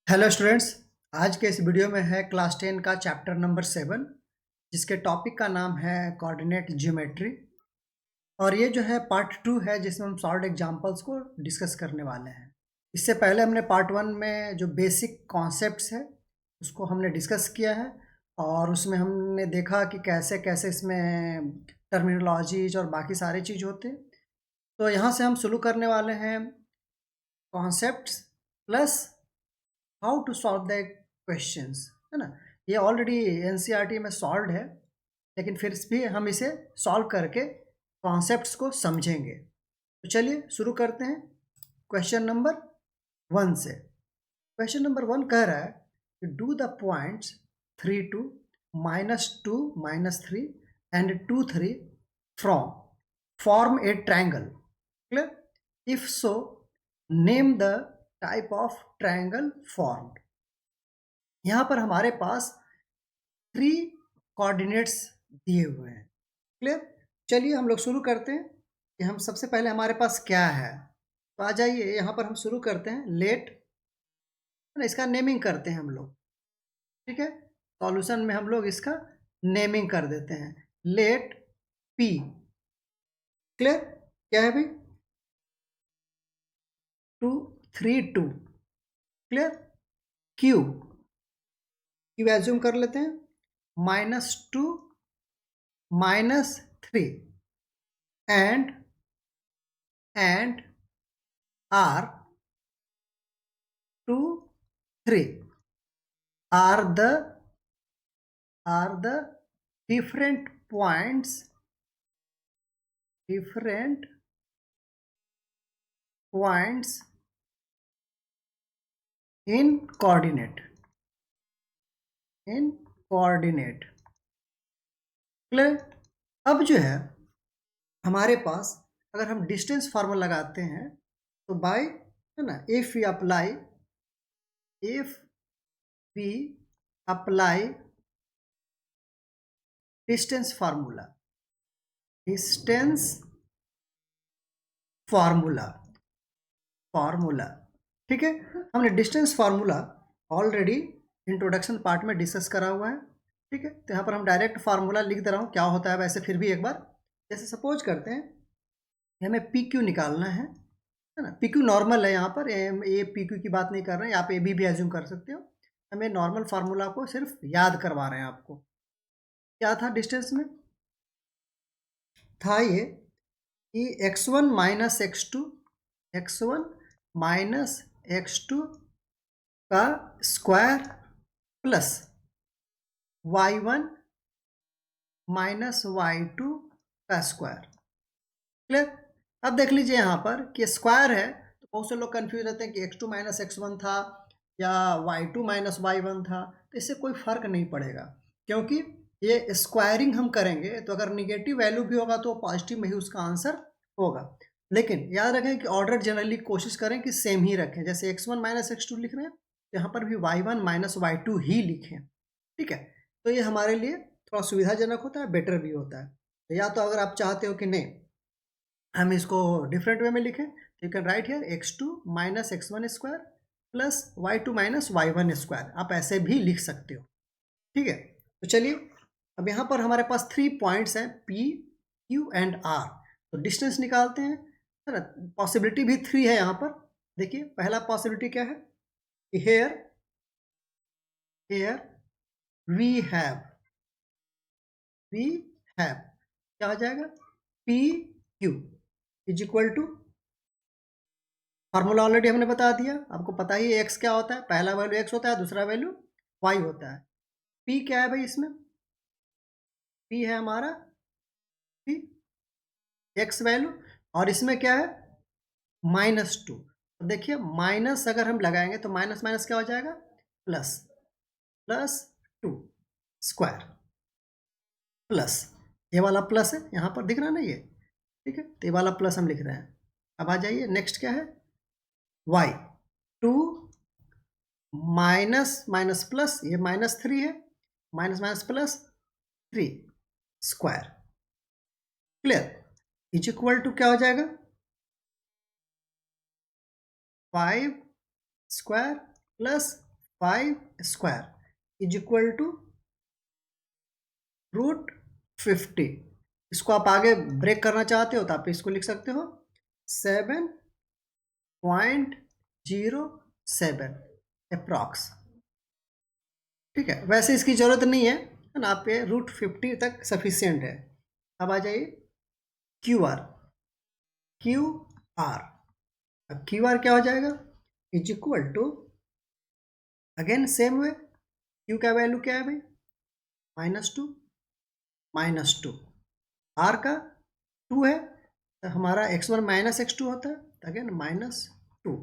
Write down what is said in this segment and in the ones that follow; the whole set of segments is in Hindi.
Hello students. आज के इस वीडियो में है क्लास 10 का चैप्टर नंबर 7, जिसके टॉपिक का नाम है कोऑर्डिनेट ज्योमेट्री। और ये जो है पार्ट 2 है, जिसमें हम सॉल्व एग्जांपल्स को डिस्कस करने वाले हैं। इससे पहले हमने पार्ट 1 में जो बेसिक कॉन्सेप्ट्स है उसको हमने डिस्कस किया है, और उसमें हमने देखा कि कैसे कैसे इसमें टर्मिनोलॉजीज और बाकी सारी चीज़ होते हैं। तो यहाँ से हम शुरू करने वाले हैं concepts plus how to solve the questions, है ना। ये ऑलरेडी एनसीईआरटी में सॉल्व है, लेकिन फिर भी हम इसे सॉल्व करके कॉन्सेप्ट्स को समझेंगे। तो चलिए शुरू करते हैं क्वेश्चन नंबर 1 से। क्वेश्चन नंबर 1 कह रहा है कि do the points 3 2 -2 -3 and 2 3 from form A triangle. Clear? If so name the type of triangle formed. यहाँ पर हमारे पास 3 कोऑर्डिनेट्स दिए हुए हैं। क्लियर? चलिए हम लोग शुरू करते हैं कि हम सबसे पहले हमारे पास क्या है। तो आ जाइए, यहाँ पर हम शुरू करते हैं लेट, है ना, इसका नेमिंग करते हैं हम लोग। ठीक है, सॉल्यूशन में हम लोग इसका नेमिंग कर देते हैं, लेट पी। क्लियर? क्या है भाई? 2 3 2। क्लियर? क्यू क्यू एज्यूम कर लेते हैं, -2 -3 and R 2 3 are the different points in coordinate clear? अब जो है हमारे पास, अगर हम डिस्टेंस फार्मूला लगाते हैं तो बाय, है ना, if we apply distance formula. ठीक है, हमने distance formula already introduction part में डिस्कस करा हुआ है। ठीक है, तो यहाँ पर हम डायरेक्ट फार्मूला लिख दे रहा हूँ, क्या होता है वैसे फिर भी एक बार। जैसे सपोज करते हैं कि हमें पी क्यू निकालना है ना। पी क्यू नॉर्मल है, यहाँ पर ये पी क्यू की बात नहीं कर रहे हैं, आप ए बी भी एज्यूम कर सकते हो। हमें नॉर्मल फार्मूला को सिर्फ याद करवा रहे हैं आपको। क्या था डिस्टेंस में? था ये कि x1 माइनस एक्स टू का square plus y1 minus y2 का स्क्वायर। क्लियर? अब देख लीजिए यहाँ पर कि स्क्वायर है, तो बहुत से लोग कंफ्यूज रहते हैं कि x2 माइनस x1 था या y2 माइनस y1 था। तो इससे कोई फर्क नहीं पड़ेगा, क्योंकि ये स्क्वायरिंग हम करेंगे तो अगर निगेटिव वैल्यू भी होगा तो पॉजिटिव में ही उसका आंसर होगा। लेकिन याद रखें कि ऑर्डर जनरली कोशिश करें कि सेम ही रखें। जैसे x1 माइनस x2 लिख रहे हैं, तो यहाँ पर भी y1 माइनस y2 ही लिखें। ठीक है, तो ये हमारे लिए थोड़ा सुविधाजनक होता है, बेटर भी होता है। तो या तो अगर आप चाहते हो कि नहीं हम इसको डिफरेंट वे में लिखें, तो you can write here x2 minus x1 square plus y2 minus y1 square, आप ऐसे भी लिख सकते हो। ठीक है, तो चलिए अब यहाँ पर हमारे पास 3 पॉइंट्स हैं P, Q एंड R। तो डिस्टेंस निकालते हैं, है ना। पॉसिबिलिटी भी 3 है यहाँ पर। देखिए पहला पॉसिबिलिटी क्या है कि हेयर वी हैव क्या हो जाएगा, P Q is equal to, formula already हमने बता दिया, आपको पता ही है एक्स क्या होता है। पहला वैल्यू एक्स होता है, दूसरा वैल्यू वाई होता है। पी क्या है भाई? इसमें पी है हमारा पी एक्स वैल्यू, और इसमें क्या है -2। तो देखिए माइनस अगर हम लगाएंगे तो माइनस माइनस क्या हो जाएगा, प्लस, +2 स्क्वायर प्लस, ये वाला प्लस है यहाँ पर दिख रहा है ना ये। ठीक है, तो ये वाला प्लस हम लिख रहे हैं। अब आ जाइए नेक्स्ट क्या है, y 2 माइनस माइनस प्लस, ये -3 है, minus minus plus 3 square. Clear? Is equal to क्या हो जाएगा, 5 square plus 5 square is equal to √50। इसको आप आगे ब्रेक करना चाहते हो तो आप इसको लिख सकते हो 7.07 अप्रॉक्स। ठीक है, वैसे इसकी ज़रूरत नहीं है ना, आप ये √50 तक सफिशियंट है। अब आ जाइए QR। अब QR क्या हो जाएगा, is equal to, again same way, Q का वैल्यू क्या है भाई, -2 R का 2 है तो हमारा x1 - x2 होता है, अगेन -2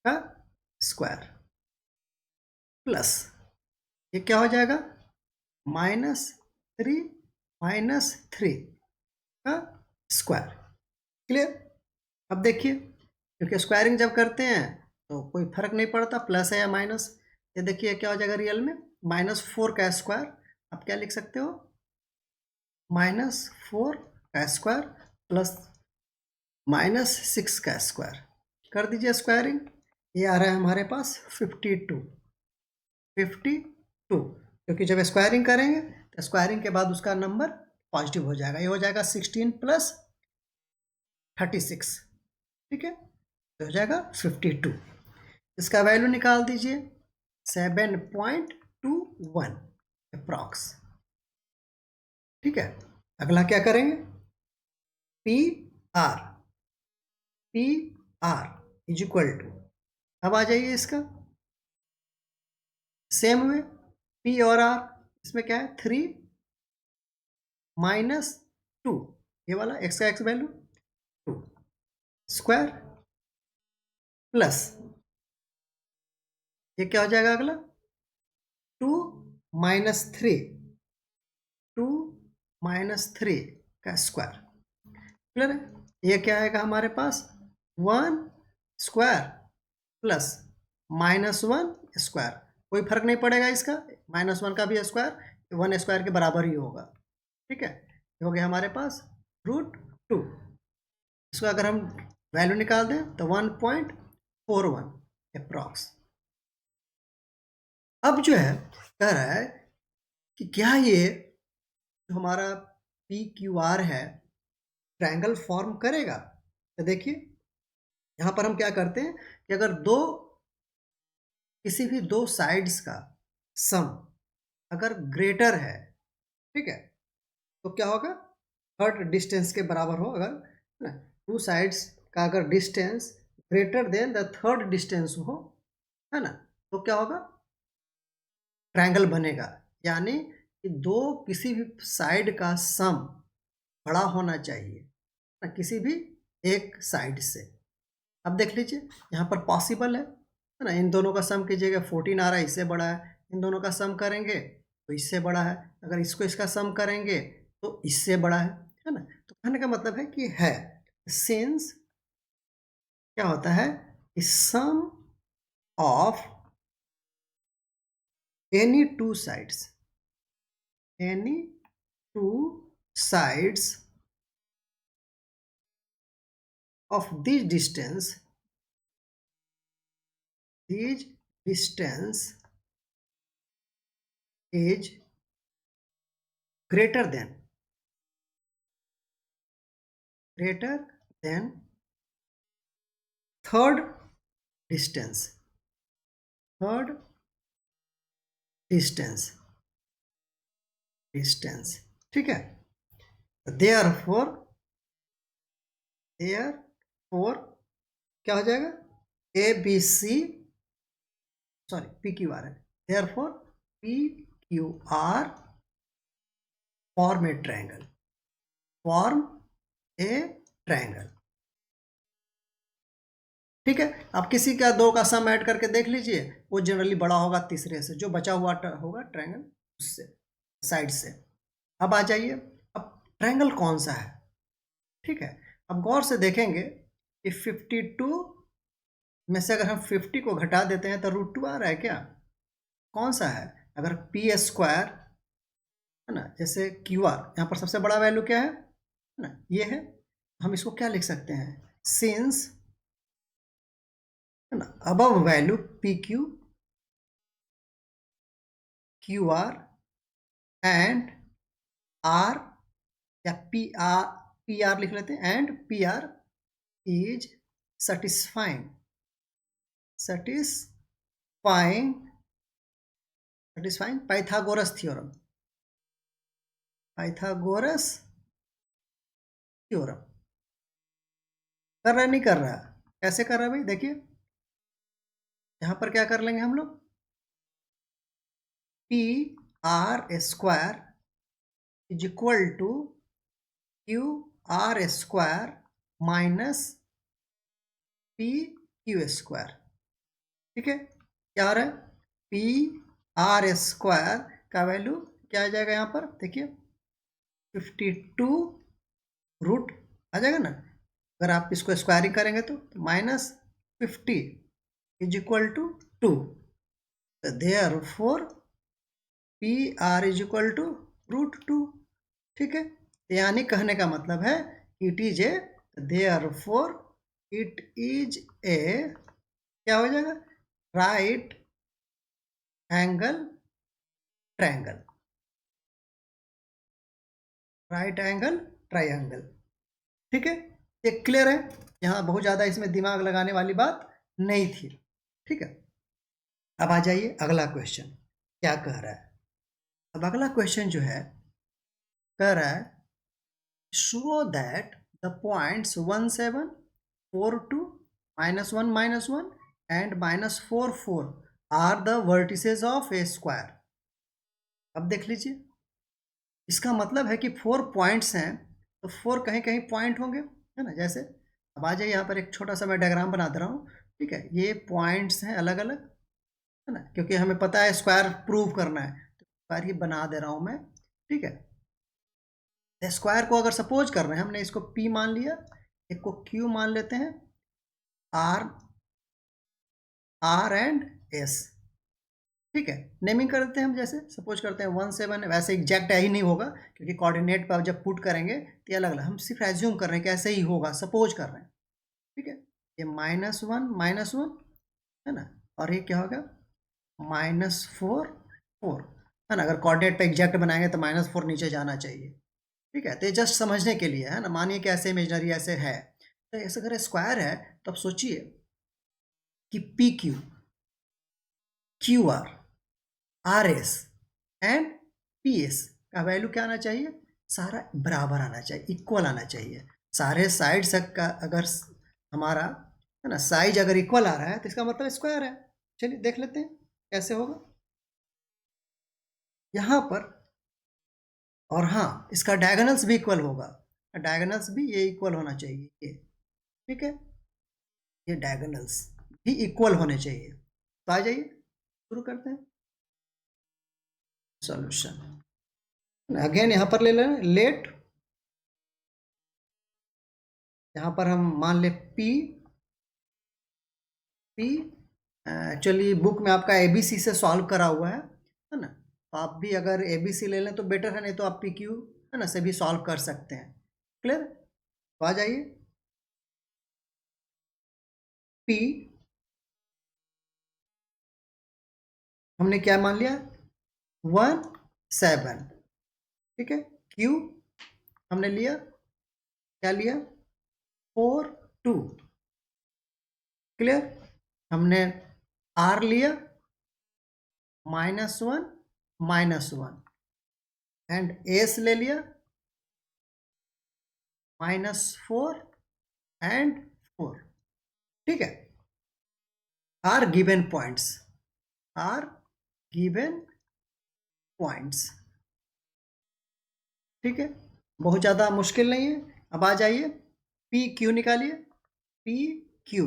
का स्क्वायर प्लस ये क्या हो जाएगा, -3 का स्क्वायर। क्लियर। अब देखिए, क्योंकि स्क्वायरिंग जब करते हैं तो कोई फर्क नहीं पड़ता प्लस है या माइनस। ये देखिए क्या हो जाएगा रियल में, -4 का स्क्वायर। आप क्या लिख सकते हो, -4 का स्क्वायर प्लस -6 का स्क्वायर। कर दीजिए स्क्वायरिंग, ये आ रहा है हमारे पास 52। क्योंकि जब स्क्वायरिंग करेंगे तो स्क्वायरिंग के बाद उसका नंबर पॉजिटिव हो जाएगा, ये हो जाएगा 16 + 36। ठीक है, तो हो जाएगा 52। इसका वैल्यू निकाल दीजिए 7.21 अप्रॉक्स। ठीक है, अगला क्या करेंगे, PR इज इक्वल टू, अब आ जाइए इसका सेम वे, P और R, इसमें क्या है 3 - 2, ये वाला x का x वैल्यू 2 स्क्वायर प्लस ये क्या हो जाएगा अगला 2 - 3 का स्क्वायर। क्लियर है, ये क्या आएगा हमारे पास 1 स्क्वायर प्लस -1 स्क्वायर। कोई फर्क नहीं पड़ेगा इसका, -1 का भी स्क्वायर 1 स्क्वायर के बराबर ही होगा। ठीक है, हो गया हमारे पास √2। इसको अगर हम वैल्यू निकाल दें तो 1.41 अप्रॉक्स। अब जो है कह रहा है कि क्या ये जो हमारा PQR है ट्रायंगल फॉर्म करेगा। तो देखिए यहाँ पर हम क्या करते हैं कि अगर किसी भी दो साइड्स का सम अगर ग्रेटर है, ठीक है, तो क्या होगा, थर्ड डिस्टेंस के बराबर हो, अगर टू साइड्स का अगर distance greater than the third distance हो, है ना, तो क्या होगा, ट्रायंगल बनेगा। यानी कि दो किसी भी साइड का सम बड़ा होना चाहिए ना किसी भी एक साइड से। अब देख लीजिए यहाँ पर पॉसिबल है ना, इन दोनों का सम कीजिएगा 14 आ रहा है, इससे बड़ा है, इन दोनों का सम करेंगे तो इससे बड़ा है, अगर इसको इसका सम करेंगे तो इससे बड़ा है ना। तो कहने का मतलब है कि है, सिंस क्या होता है, sum of any two sides of this distance is greater than third distance ठीक है। therefore क्या हो जाएगा, ABC सॉरी PQR है, therefore PQR फॉर्म ए ट्रायंगल। ठीक है, आप किसी का दो का सम ऐड करके देख लीजिए, वो जनरली बड़ा होगा तीसरे से, जो बचा हुआ होगा ट्रायंगल उससे, साइड से। अब आ जाइए, अब ट्रायंगल कौन सा है। ठीक है, अब गौर से देखेंगे कि 52 में से अगर हम 50 को घटा देते हैं तो √2 आ रहा है क्या, कौन सा है, अगर P² है ना, जैसे QR यहाँ पर सबसे बड़ा वैल्यू क्या है ना, ये है, हम इसको क्या लिख सकते हैं, सिंस है ना above value PQ Q R and R या पी आर लिख लेते हैं, and P R is satisfying satisfying satisfying Pythagoras theorem, Pythagoras theorem. कर रहा है नहीं कर रहा? कैसे कर रहा है भाई? देखिए यहां पर क्या कर लेंगे हम लोग, P R square is equal to Q R square minus P Q square. ठीक है, क्या आ रहा है? पी आर स्क्वायर का वैल्यू क्या आ जाएगा यहाँ पर? देखिए 52 रूट आ जाएगा ना, अगर आप इसको स्क्वायरिंग करेंगे तो -50 is equal to 2। Therefore P R is equal to √2। ठीक है, यानी कहने का मतलब है it is a, therefore it is a, क्या हो जाएगा, right angle triangle, right angle triangle. ठीक है, ये क्लियर है? यहाँ बहुत ज़्यादा इसमें दिमाग लगाने वाली बात नहीं थी। ठीक है, अब आ जाइए अगला क्वेश्चन क्या कह रहा है। अब अगला क्वेश्चन जो है कह रहा है show that the points 1 7 4 2 -1 -1 and -4 4 are the vertices of a square. अब देख लीजिए, इसका मतलब है कि 4 पॉइंट्स हैं तो 4 कहीं कहीं पॉइंट होंगे, है ना। जैसे अब आ जाइए यहाँ पर एक छोटा सा मैं डायग्राम बना दे रहा हूँ। ठीक है, ये पॉइंट्स हैं अलग अलग, है ना, क्योंकि हमें पता है स्क्वायर प्रूव करना है तो स्क्वायर ही बना दे रहा हूँ मैं। ठीक है, स्क्वायर को अगर सपोज कर रहे हैं, हमने इसको P मान लिया, एक को Q मान लेते हैं, R एंड S। ठीक है, नेमिंग कर देते हैं हम, जैसे सपोज करते हैं 1 7, वैसे एग्जैक्ट ही नहीं होगा क्योंकि कोऑर्डिनेट पर जब पुट करेंगे तो ये अलग अलग, हम सिर्फ एज्यूम कर रहे हैं कि ऐसे ही होगा, सपोज कर रहे हैं। ठीक है, ये -1 है ना, और ये क्या होगा -4 4, है ना। अगर कोऑर्डिनेट पे एग्जैक्ट बनाएंगे तो -4 नीचे जाना चाहिए। ठीक है, तो ये जस्ट समझने के लिए है ना, मानिए कि ऐसे इमेजनरी ऐसे है, तो ऐसे अगर स्क्वायर है तो अब सोचिए कि P Q, Q R S and P S का वैल्यू क्या आना चाहिए, सारा बराबर आना चाहिए, इक्वल आना चाहिए। सारे साइड्स का अगर हमारा, है ना, साइज अगर इक्वल आ रहा है तो इसका मतलब स्क्वायर है। चलिए देख लेते हैं कैसे होगा यहाँ पर। और हाँ, इसका डायगोनल्स भी इक्वल होगा, डायगोनल्स भी ये इक्वल होना चाहिए ये। ठीक है, ये डायगोनल्स भी इक्वल होने चाहिए। तो आ जाइए शुरू करते हैं सॉल्यूशन। अगेन यहाँ पर ले लें लेट, यहाँ पर हम मान ले P एक्चुअली बुक में आपका ABC से सॉल्व करा हुआ है ना, तो आप भी अगर ABC ले लें तो बेटर है, नहीं तो आप PQ, है ना, से भी सॉल्व कर सकते हैं। क्लियर? तो आ जाइए P हमने क्या मान लिया 1 7। ठीक है, Q हमने लिया, क्या लिया 4 2। क्लियर? हमने R लिया -1 -1 एंड S ले लिया -4 एंड 4। ठीक है, are given points, are given points. ठीक है, बहुत ज़्यादा मुश्किल नहीं है। अब आ जाइए पी क्यू निकालिए, P Q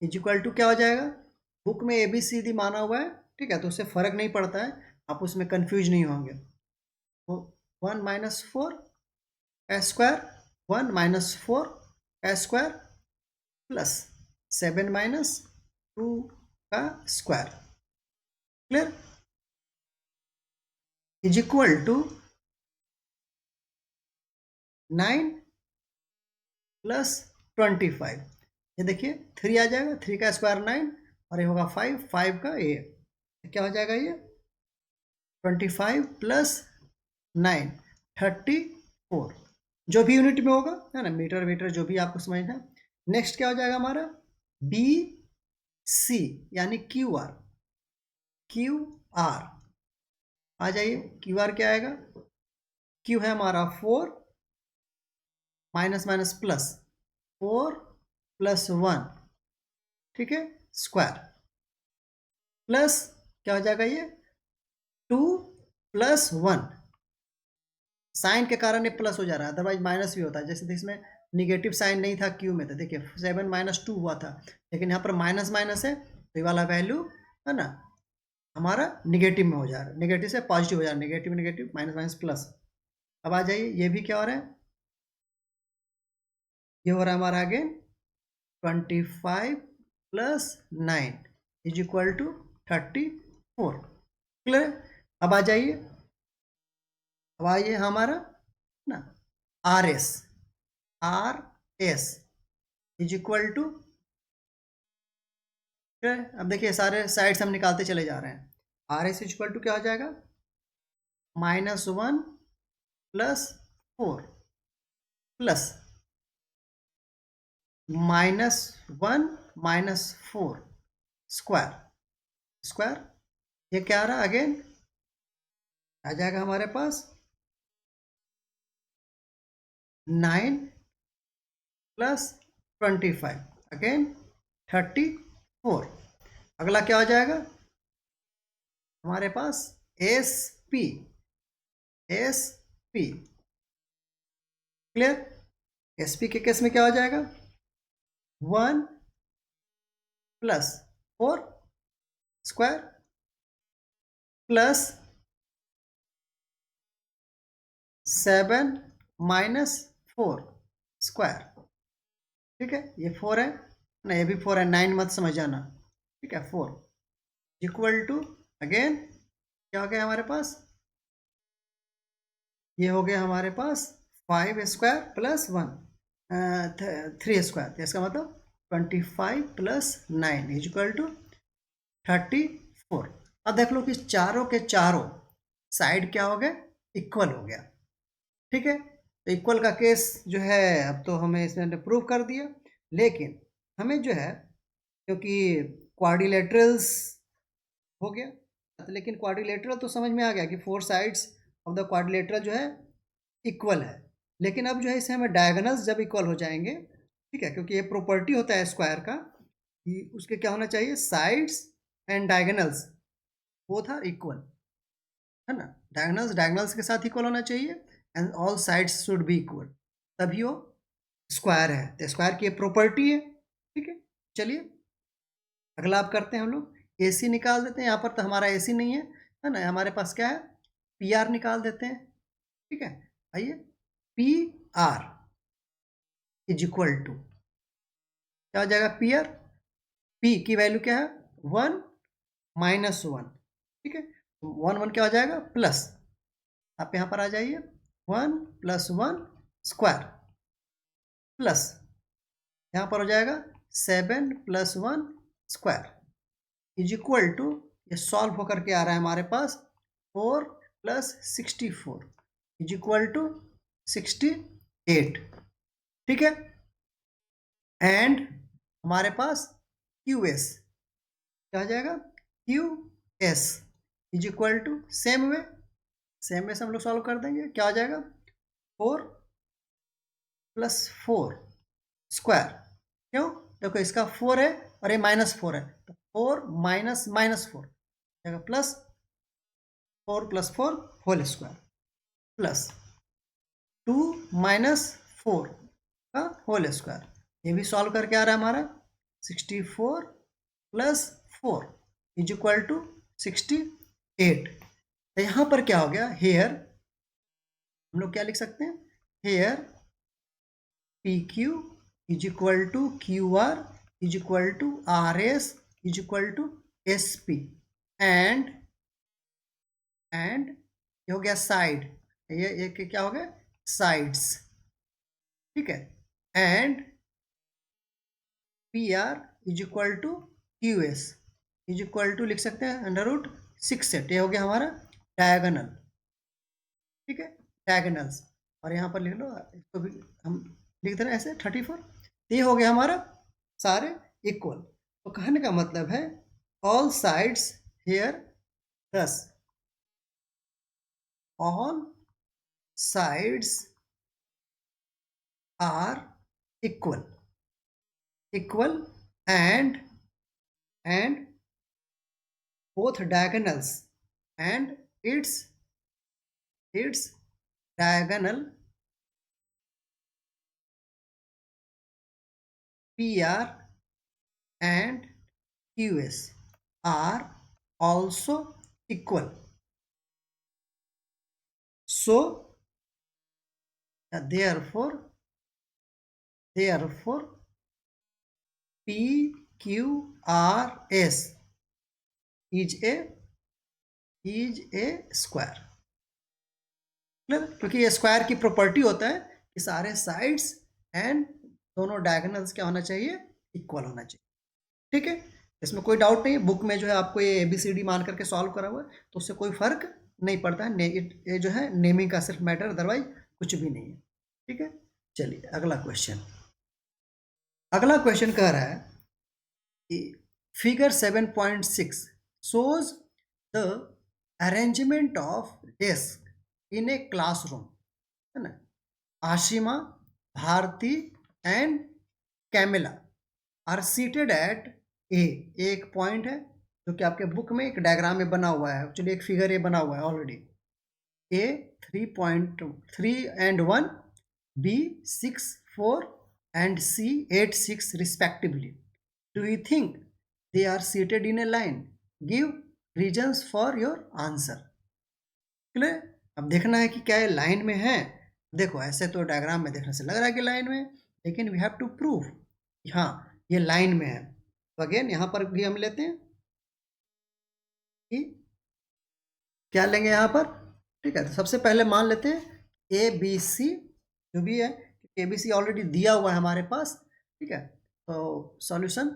is equal to क्या हो जाएगा, बुक में ABCD माना हुआ है, ठीक है, तो उससे फर्क नहीं पड़ता है, आप उसमें कंफ्यूज नहीं होंगे। तो 1 -4 का स्क्वायर, 1 -4 का स्क्वायर प्लस 7 -2 का square. Clear? Is equal to 9 plus 25। ये देखिए 3 आ जाएगा, 3 का स्क्वायर 9 और ये होगा 5 5 का 8, क्या हो जाएगा ये 25 प्लस 9 34, जो भी यूनिट में होगा, है ना, मीटर मीटर जो भी आपको समझना है। नेक्स्ट क्या हो जाएगा हमारा बी सी यानी क्यू आर। क्यू आर आ जाइए, क्यू आर क्या आएगा, क्यू है हमारा 4 माइनस माइनस प्लस 4 प्लस 1, ठीक है, स्क्वायर, प्लस क्या हो जाएगा ये 2 प्लस 1, साइन के कारण ये प्लस हो जा रहा है, अदरवाइज माइनस भी होता है। जैसे इसमें निगेटिव साइन नहीं था क्यू में, तो देखिए 7 माइनस 2 हुआ था, लेकिन यहाँ पर माइनस माइनस है तो ये वाला वैल्यू है ना हमारा निगेटिव में हो जा रहा है, निगेटिव से पॉजिटिव हो जा रहा है, negative negative minus minus plus. अब आ जाइए, ये भी क्या हो रहा है, ये हो रहा है हमारा again 25 plus 9 is equal to 34, clear. अब आ जाइए, अब आइए हमारा ना R S is equal to, अब देखिए सारे साइड्स हम निकालते चले जा रहे हैं। R S is equal to क्या हो जाएगा, -1 प्लस 4 प्लस -1 -4 स्क्वायर, स्क्वायर ये क्या आ रहा है अगेन, आ जाएगा हमारे पास 9 प्लस 25 अगेन 34। अगला क्या हो जाएगा हमारे पास S P, S P, clear. S P के केस में क्या हो जाएगा 1 plus 4 square plus 7 minus 4 square, ठीक है, ये 4 है ना, ये भी 4 है, 9 मत समझ जाना, ठीक है, 4 इक्वल टू अगेन क्या हो गया हमारे पास, ये हो गया हमारे पास 5 स्क्वायर प्लस 1 3 स्क्वायर, तो इसका मतलब 25 प्लस 9 इज इक्वल टू 34। अब देख लो कि चारों के चारों साइड क्या हो गए, इक्वल हो गया, ठीक है। तो इक्वल का केस जो है अब तो हमें इसने प्रूव कर दिया, लेकिन हमें जो है क्योंकि क्वाड्रिलेटरल्स हो गया, लेकिन क्वाड्रिलेटरल तो समझ में आ गया कि 4 साइड्स ऑफ द क्वाड्रिलेटरल जो है इक्वल है, लेकिन अब जो है इसे हमें डायगोनल्स जब इक्वल हो जाएंगे, ठीक है, क्योंकि ये प्रॉपर्टी होता है स्क्वायर का कि उसके क्या होना चाहिए, sides and diagonals both are equal, है ना, डायगोनल्स डायगोनल्स के साथ इक्वल होना चाहिए and all sides should be equal, तभी वो स्क्वायर है, तो स्क्वायर की प्रॉपर्टी है, ठीक है। चलिए अगला आप करते हैं हम लोग, AC निकाल देते हैं, यहाँ पर तो हमारा AC नहीं है ना, हमारे पास क्या है PR निकाल देते हैं, ठीक है। आइए PR इज इक्वल टू क्या हो जाएगा, PR P की वैल्यू क्या है 1 माइनस 1, ठीक है, 1 1 क्या हो जाएगा प्लस, आप यहाँ पर आ जाइए 1 प्लस 1 स्क्वायर प्लस यहाँ पर हो जाएगा 7 plus 1 square is equal to, ये सॉल्व होकर के आ रहा है हमारे पास 4 प्लस 64 इज इक्वल टू 68, ठीक है। एंड हमारे पास QS क्या हो जाएगा, QS is equal to same way से हम लोग सॉल्व कर देंगे, क्या हो जाएगा 4 प्लस 4 स्क्वायर, क्यों, देखो इसका 4 है और ये -4 है, तो 4 माइनस माइनस 4 जाएगा plus 4 plus 4 whole square plus 2 minus 4 का होल स्क्वायर, ये भी सॉल्व करके आ रहा है हमारा 64 प्लस 4 इज इक्वल टू 68। तो यहाँ पर क्या हो गया, हेयर हम लोग क्या लिख सकते हैं, here PQ is equal to QR is equal to RS is equal to SP and ये हो गया साइड, ये क्या हो गया साइड्स, ठीक है, and PR is equal to QS is equal to लिख सकते हैं √6, ये हो गया हमारा डायगोनल, ठीक है, डायगोनल्स। और यहाँ पर लिख लो, इसको भी हम लिख दे रहे हैं ऐसे 34। ये हो गया हमारा सारे इक्वल। तो कहने का मतलब है all sides here 10, all sides are equal, equal and both diagonals and its diagonal PR and QS are also equal. So therefore PQRS is a square, क्योंकि ये स्क्वायर की प्रॉपर्टी होता है कि सारे साइड्स एंड दोनों डायगोनल्स क्या होना चाहिए, इक्वल होना चाहिए, ठीक है। इसमें कोई डाउट नहीं, बुक में जो है आपको ये ABCD मान करके सॉल्व करा हुआ है, तो उससे कोई फर्क नहीं पड़ता है, ये जो है नेमिंग का सिर्फ मैटर, अदरवाइज कुछ भी नहीं है, ठीक है। चलिए अगला क्वेश्चन कह रहा है figure 7.6 shows the arrangement of desk in a classroom, है ना। Ashima, Bharti and Camila are seated at a, एक पॉइंट है जो कि आपके बुक में एक डायग्राम में बना हुआ है, एक्चुअली एक फिगर ये बना हुआ है already. A 3.3 and 1, B 6, 4 and C 8, 6 respectively. Do you think they are seated in a line? Give reasons for your answer. Clear. अब देखना है कि क्या ये लाइन में है। देखो ऐसे तो डायग्राम में देखने से लग रहा है कि लाइन में है, लेकिन वी हैव टू प्रूव हाँ ये लाइन में है। तो अगेन यहाँ पर भी हम लेते हैं कि क्या लेंगे यहाँ पर, ठीक है। तो सबसे पहले मान लेते हैं ABC जो भी है, ABC ऑलरेडी दिया हुआ है हमारे पास, ठीक है। तो सॉल्यूशन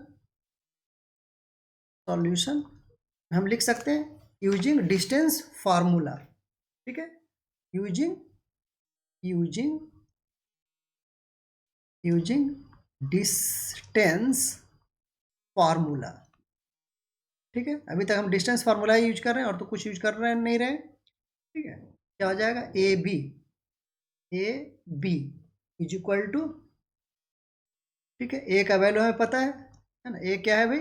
हम लिख सकते हैं यूजिंग डिस्टेंस फार्मूला, ठीक है। यूजिंग डिस्टेंस फार्मूला, ठीक है। अभी तक हम डिस्टेंस फार्मूला यूज कर रहे हैं और तो कुछ यूज कर रहे नहीं रहे, ठीक है। क्या हो जाएगा A B is equal to, ठीक है, ए का वैल्यू हमें पता है ना। ए क्या है भाई,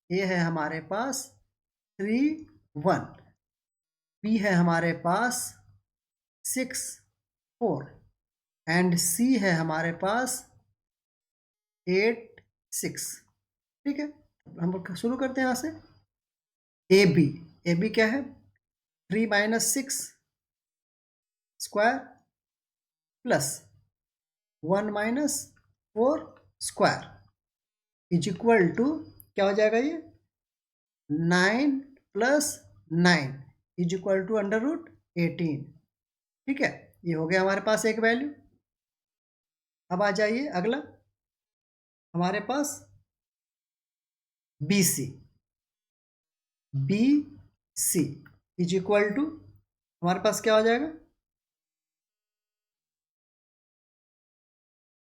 ए है हमारे पास 3, 1, बी है हमारे पास 6, 4 एंड सी है हमारे पास 8, 6, ठीक है। हम शुरू करते हैं यहाँ से। ए बी क्या है, 3 - 6 square plus 1 - 4 square is equal to क्या हो जाएगा, ये 9 + 9 इज इक्वल टू √18, ठीक है। ये हो गया हमारे पास एक वैल्यू। अब आ जाइए अगला हमारे पास BC इज इक्वल टू हमारे पास क्या हो जाएगा,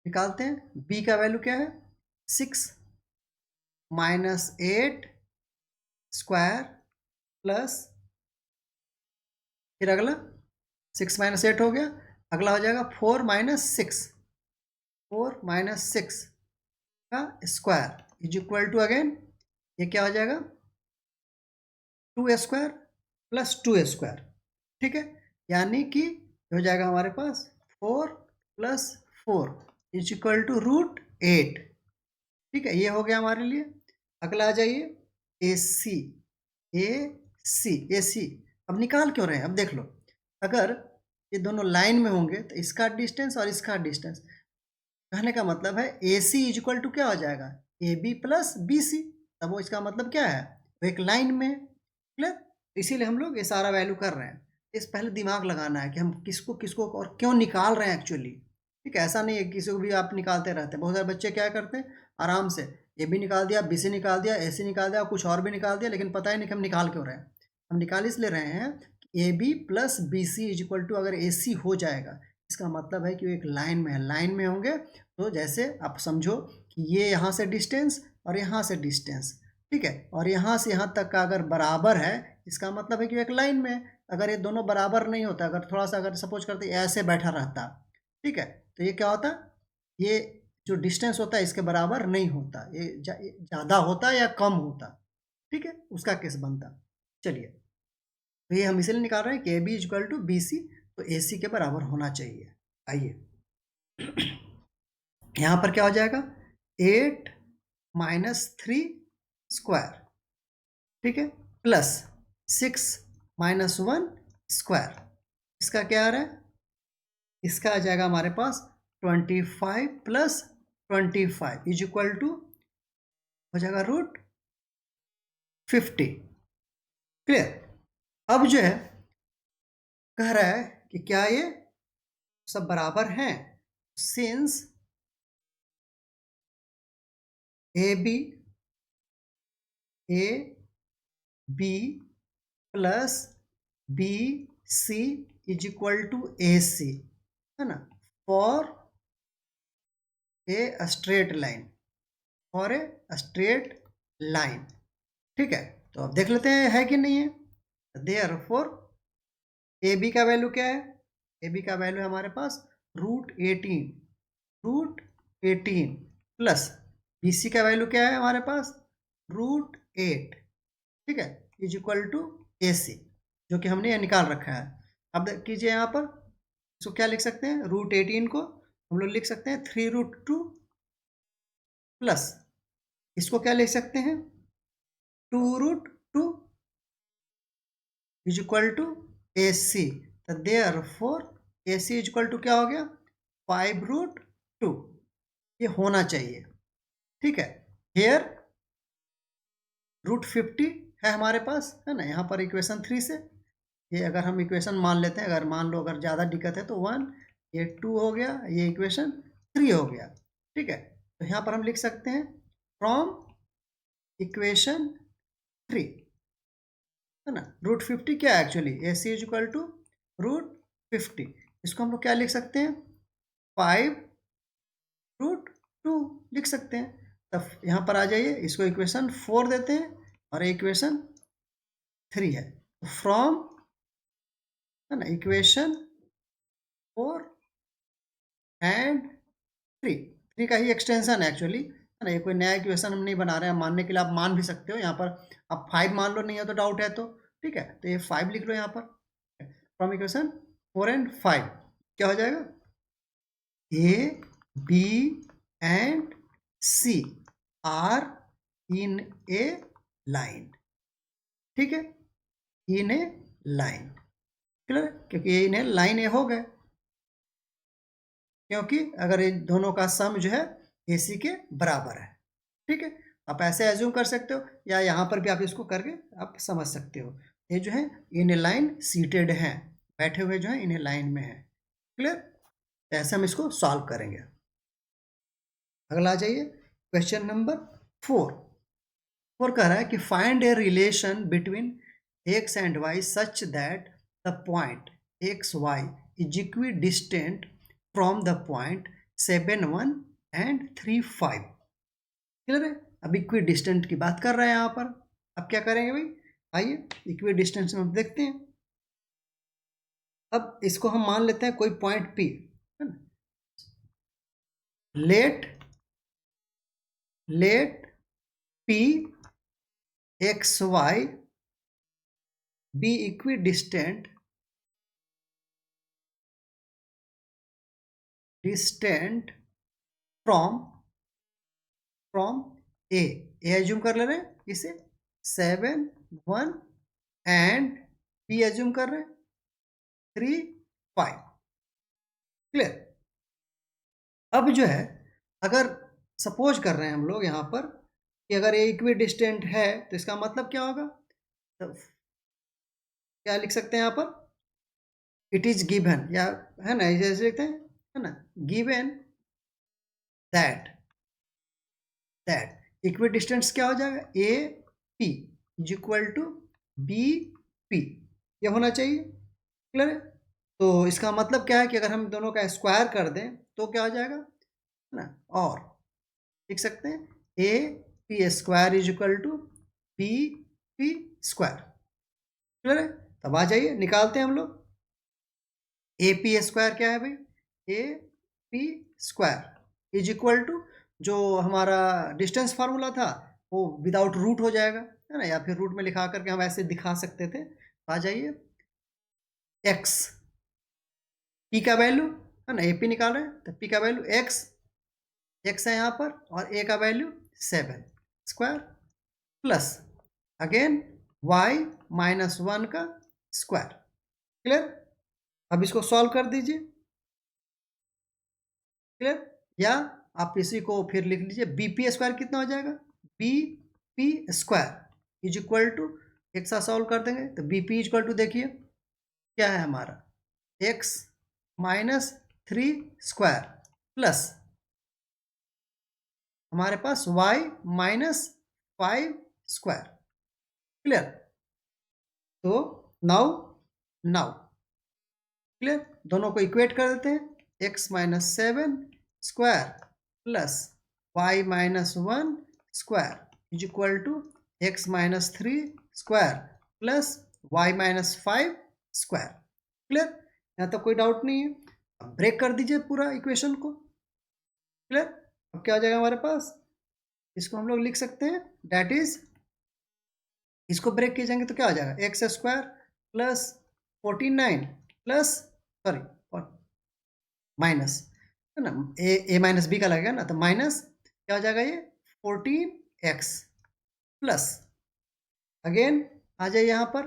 निकालते हैं। B का वैल्यू क्या है, 6 - 8 स्क्वायर प्लस, फिर अगला 6 - 8 हो गया, अगला हो जाएगा 4 - 6 का square is equal to again ये क्या हो जाएगा 2 स्क्वायर प्लस 2 स्क्वायर, ठीक है। यानी कि हो जाएगा हमारे पास 4 + 4 इज इक्वल टू √8, ठीक है। ये हो गया हमारे लिए। अगला आ जाइए AC। अब निकाल क्यों रहे हैं, अब देख लो, अगर ये दोनों लाइन में होंगे तो इसका डिस्टेंस और इसका डिस्टेंस, कहने का मतलब है AC इज इक्वल टू क्या हो जाएगा, AB + BC। तब वो इसका मतलब क्या है, वो एक लाइन में है, क्लियर। इसीलिए हम लोग ये सारा वैल्यू कर रहे हैं। इस पहले दिमाग लगाना है कि हम किसको और क्यों निकाल रहे हैं एक्चुअली, ठीक है। ऐसा नहीं है किसी को भी आप निकालते रहते हैं। बहुत सारे बच्चे क्या करते हैं, आराम से AB निकाल दिया, BC निकाल दिया, AC निकाल दिया, कुछ और भी निकाल दिया, लेकिन पता ही नहीं कि हम निकाल क्यों रहे हैं। हम निकाल इसलिए रहे हैं कि A B plus B C is equal to अगर ए सी हो जाएगा, इसका मतलब है कि वो एक लाइन में है। लाइन में होंगे तो जैसे आप समझो कि ये यहाँ से डिस्टेंस और यहाँ से डिस्टेंस, ठीक है, और यहाँ से यहाँ तक का अगर बराबर है, इसका मतलब है कि एक लाइन में है। अगर ये दोनों बराबर नहीं होता, अगर थोड़ा सा अगर सपोज करते ऐसे बैठा रहता, ठीक है, तो ये क्या होता, ये जो डिस्टेंस होता है इसके बराबर नहीं होता, ये ज़्यादा होता या कम होता, ठीक है, उसका केस बनता। चलिए, तो ये हम इसलिए निकाल रहे हैं कि A B equal to B C, तो ए सी के बराबर होना चाहिए। आइए यहाँ पर क्या हो जाएगा, 8 माइनस 3 स्क्वायर, ठीक है, प्लस 6 माइनस 1 स्क्वायर, इसका क्या आ रहा है, इसका आ जाएगा हमारे पास 25 प्लस 25 इज इक्वल टू हो जाएगा √50। क्लियर। अब जो है कह रहा है कि क्या ये सब बराबर हैं, since A B plus B C is equal to A C, है ना, for a straight line, for a straight line, ठीक है। तो अब देख लेते हैं है कि नहीं है। देयरफॉर ए बी का वैल्यू क्या है, ए बी का वैल्यू है हमारे पास √18 प्लस बी सी का वैल्यू क्या है हमारे पास √8, ठीक है, इज इक्वल टू ए सी, जो कि हमने ये निकाल रखा है। अब कीजिए यहाँ पर इसको क्या लिख सकते हैं, √18 को हम लोग लिख सकते हैं 3√2 प्लस इसको क्या लिख सकते हैं 2√2 is equal to A C. तो therefore A C is equal to क्या हो गया 5√2, ये होना चाहिए, ठीक है। हेयर √50 है हमारे पास, है ना, यहाँ पर इक्वेशन 3 से ये अगर हम इक्वेशन मान लेते हैं, अगर मान लो अगर ज़्यादा दिक्कत है तो 1, ये 2 हो गया, ये इक्वेशन 3 हो गया, ठीक है। तो यहाँ पर हम लिख सकते हैं फ्रॉम इक्वेशन 3, है ना, √50 क्या है actually, A C is equal to √50, इसको हम लोग क्या लिख सकते हैं 5√2 लिख सकते हैं। तब यहाँ पर आ जाइए, इसको इक्वेशन 4 देते हैं और इक्वेशन 3 है, फ्रॉम, है ना, इक्वेशन 4 एंड 3 का ही एक्सटेंशन है एक्चुअली, है ना, ये कोई नया इक्वेशन हम नहीं बना रहे हैं, मानने के लिए आप मान भी सकते हो, यहाँ पर आप 5 मान लो, नहीं है तो डाउट है तो, ठीक है, तो ये 5 लिख लो यहाँ पर, फ्रॉम इक्वेशन 4 एंड 5 क्या हो जाएगा A B and C are in a line, ठीक है, इन ए लाइन, क्लियर, क्योंकि ये इन ए लाइन ए हो गए, क्योंकि अगर ये दोनों का सम जो है ए सी के बराबर है, ठीक है। आप ऐसे एज्यूम कर सकते हो या यहाँ पर भी आप इसको करके आप समझ सकते हो, ये जो है इन ए लाइन सीटेड हैं, बैठे हुए जो है इन ए लाइन में है, क्लियर। ऐसे हम इसको सॉल्व करेंगे। अगला आ जाइए क्वेश्चन नंबर 4 कह रहा है कि find a relation between X and Y such that the point X Y is equidistant from the point 7, 1 and 3, 5, clear है। अब इक्वी डिस्टेंट की बात कर रहे हैं यहाँ पर, अब क्या करेंगे भाई, आइए इक्वी डिस्टेंस में हम देखते हैं। अब इसको हम मान लेते हैं कोई पॉइंट पी, है ना, let P X Y be equidistant from A assume कर ले रहे हैं इसे 7, 1 एंड बी एज्यूम कर रहे हैं 3, 5, क्लियर। अब जो है अगर सपोज कर रहे हैं हम लोग यहाँ पर कि अगर ये इक्वी डिस्टेंट है तो इसका मतलब क्या होगा, तो क्या लिख सकते हैं यहाँ पर इट इज गिवन, या है ना जैसे लिखते हैं, है ना, गिवन दैट इक्वी डिस्टेंस क्या हो जाएगा A P is equal to B P, ये होना चाहिए। क्लियर है? तो इसका मतलब क्या है कि अगर हम दोनों का स्क्वायर कर दें तो क्या हो जाएगा, है ना, और लिख सकते हैं A P square is equal to B P square. Clear है? तब आ जाइए निकालते हैं हम लोग। ए पी स्क्वायर क्या है भाई, A P square is equal to जो हमारा डिस्टेंस फार्मूला था वो विदाउट रूट हो जाएगा, है ना, या फिर रूट में लिखा करके हम ऐसे दिखा सकते थे। तो आ जाइए एक्स, पी का वैल्यू, है ना, ए पी निकाल रहे हैं तो पी का वैल्यू एक्स, एक्स है यहाँ पर, और ए का value 7 square plus again Y -1 का स्क्वायर। क्लियर? अब इसको सॉल्व कर दीजिए। क्लियर? या आप इसी को फिर लिख लीजिए, बी पी स्क्वायर कितना हो जाएगा, B P square is equal to, एक साथ सॉल्व कर देंगे तो B P is equal to देखिए क्या है हमारा, एक्स -3 स्क्वायर प्लस हमारे पास y -5 स्क्वायर। क्लियर? तो नाउ नाउ क्लियर, दोनों को इक्वेट कर देते हैं, x -7 square plus y -1 square is equal to x -3 square plus y -5 square. Clear? यहाँ तक कोई डाउट नहीं है। अब ब्रेक कर दीजिए पूरा इक्वेशन को। क्लियर? अब क्या आ जाएगा हमारे पास, इसको हम लोग लिख सकते हैं डेट इज, इसको ब्रेक किए जाएंगे तो क्या हो जाएगा, x square plus 49 plus sorry minus, है ना, ए माइनस बी का लगेगा ना, तो माइनस क्या हो जाएगा ये 14x प्लस अगेन आ जाए यहाँ पर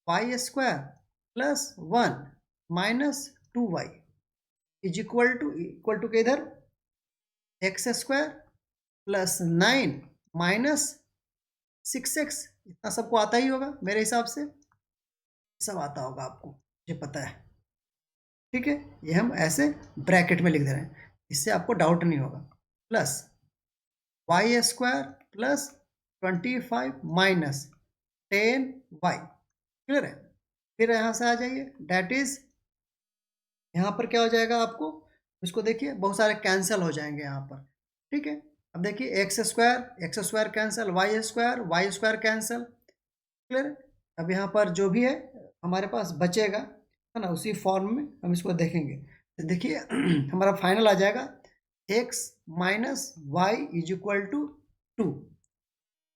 Y square plus 1 -2y is equal to के इधर एक्स स्क्वायर प्लस 9 -6x, इतना सबको आता ही होगा मेरे हिसाब से, सब आता होगा आपको, मुझे पता है। ठीक है, ये हम ऐसे ब्रैकेट में लिख दे रहे हैं, इससे आपको डाउट नहीं होगा। Plus Y square plus 25 minus 10y। Clear है? फिर यहाँ से आ जाइए डेट इज, यहाँ पर क्या हो जाएगा आपको, इसको देखिए बहुत सारे कैंसिल हो जाएंगे यहाँ पर। ठीक है, अब देखिए X square cancel, Y square cancel. Clear? अब यहाँ पर जो भी है हमारे पास बचेगा, है ना, उसी फॉर्म में हम इसको देखेंगे। तो देखिए हमारा फाइनल आ जाएगा x -y is equal to 2,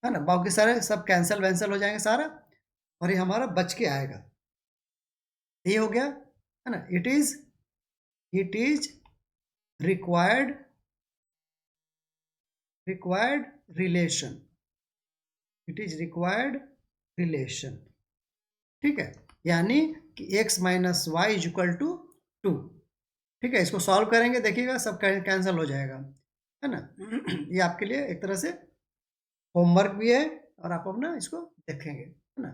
है ना, बाकी सारे सब कैंसिल वैंसिल हो जाएंगे सारा, और ये हमारा बच के आएगा। ये हो गया, है ना, it is required relation, it is required relation. ठीक है, यानी कि x -y is equal to 2। ठीक है, इसको सॉल्व करेंगे, देखिएगा सब कैंसिल हो जाएगा, है ना। ये आपके लिए एक तरह से होमवर्क भी है, और आप अपना इसको देखेंगे, है ना।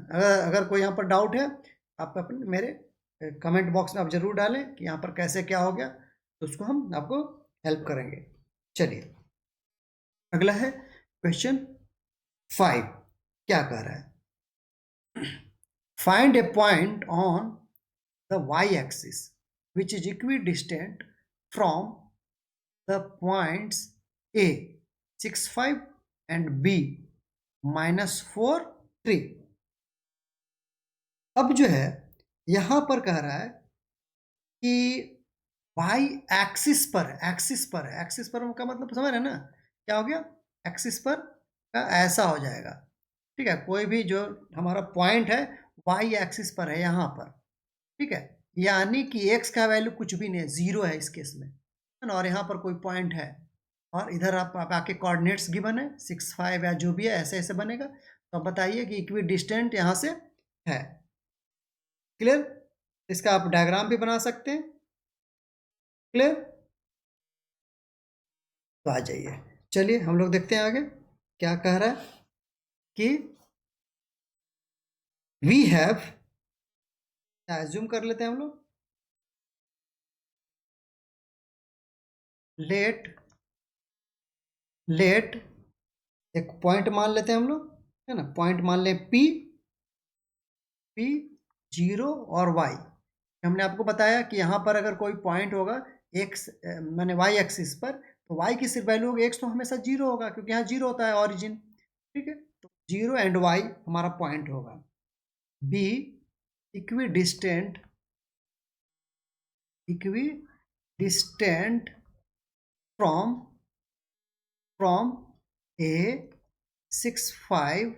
अगर कोई यहाँ पर डाउट है, आप अपने मेरे कमेंट बॉक्स में आप जरूर डालें कि यहाँ पर कैसे क्या हो गया, तो उसको हम आपको हेल्प करेंगे। चलिए अगला है क्वेश्चन 5, क्या कह रहा है, find A point on the y-axis which is equidistant from the points A 6 5 and B -4 3। अब जो है यहाँ पर कह रहा है कि y एक्सिस पर एक्सिस पर का मतलब समझ रहे हैं ना, क्या हो गया, एक्सिस पर का ऐसा हो जाएगा। ठीक है, कोई भी जो हमारा पॉइंट है y एक्सिस पर है यहाँ पर। ठीक है, यानी कि x का वैल्यू कुछ भी नहीं है, 0 है इस केस में, है ना, और यहाँ पर कोई पॉइंट है, और इधर आप आके कोऑर्डिनेट्स गिवन है 6 5 या जो भी है ऐसे ऐसे बनेगा, तो आप बताइए कि इक्वी डिस्टेंट यहाँ से है। क्लियर? इसका आप डायग्राम भी बना सकते हैं। क्लियर? तो आ जाइए, चलिए हम लोग देखते हैं आगे क्या कह रहा है कि वी हैव, एज्यूम कर लेते हैं हम लोग, लेट एक पॉइंट मान लेते हैं हम लोग, है ना, पॉइंट मान लें P 0 और y। हमने आपको बताया कि यहाँ पर अगर कोई पॉइंट होगा x माने y एक्सिस पर, तो y की सिर्फ वैल्यू होगी, x तो हमेशा 0 होगा क्योंकि यहाँ 0 होता है ऑरिजिन। ठीक है, तो 0 एंड y हमारा पॉइंट होगा। b equidistant from a 6 5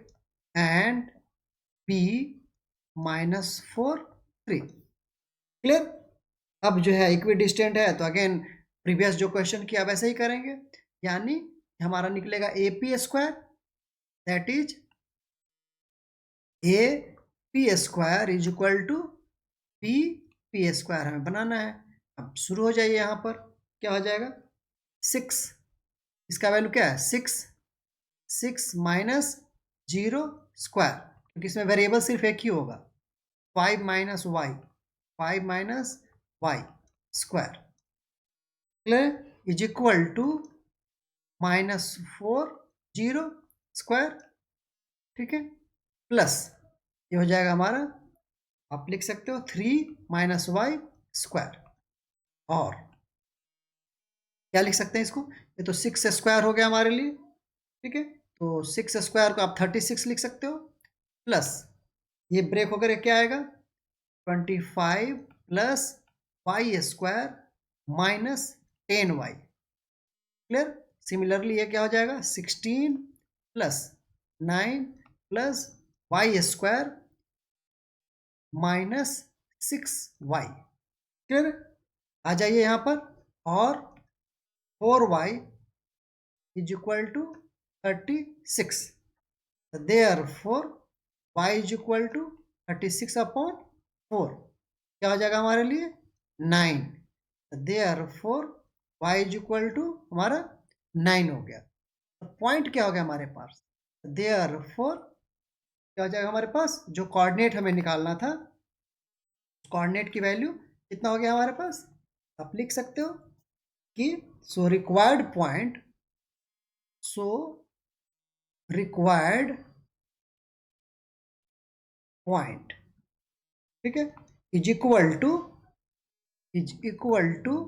and b -4 3। Clear? अब जो है इक्विडिस्टेंट है तो अगेन प्रीवियस जो क्वेश्चन किया वैसे ही करेंगे, यानी हमारा निकलेगा A P square, that is A P square is equal to P P square हमें बनाना है। अब शुरू हो जाइए, यहाँ पर क्या हो जाएगा 6, इसका वैल्यू क्या है 6, 6 माइनस 0 स्क्वायर, क्योंकि इसमें वेरिएबल सिर्फ एक ही होगा, 5 minus Y, 5 minus Y square, clear, is equal to -4 0 square. ठीक है, प्लस ये हो जाएगा हमारा, आप लिख सकते हो 3 माइनस वाई स्क्वायर, और क्या लिख सकते हैं इसको, ये तो 6 स्क्वायर हो गया हमारे लिए। ठीक है, तो 6 स्क्वायर को आप 36 लिख सकते हो, प्लस ये ब्रेक होकर क्या आएगा 25 plus Y square minus 10y। Clear? Similarly ये क्या हो जाएगा 16 plus 9 plus Y square minus 6y। Clear? आ जाइए यहाँ पर, और 4y is equal to 36, therefore y is equal to 36/4, क्या हो जाएगा हमारे लिए 9, therefore y is equal to हमारा 9 हो गया। तो पॉइंट क्या हो गया हमारे पास, देयरफॉर क्या हो जाएगा हमारे पास, जो कोऑर्डिनेट हमें निकालना था, कोऑर्डिनेट की वैल्यू कितना हो गया हमारे पास, आप लिख सकते हो कि so required point, so required point, ठीक है, इज इक्वल टू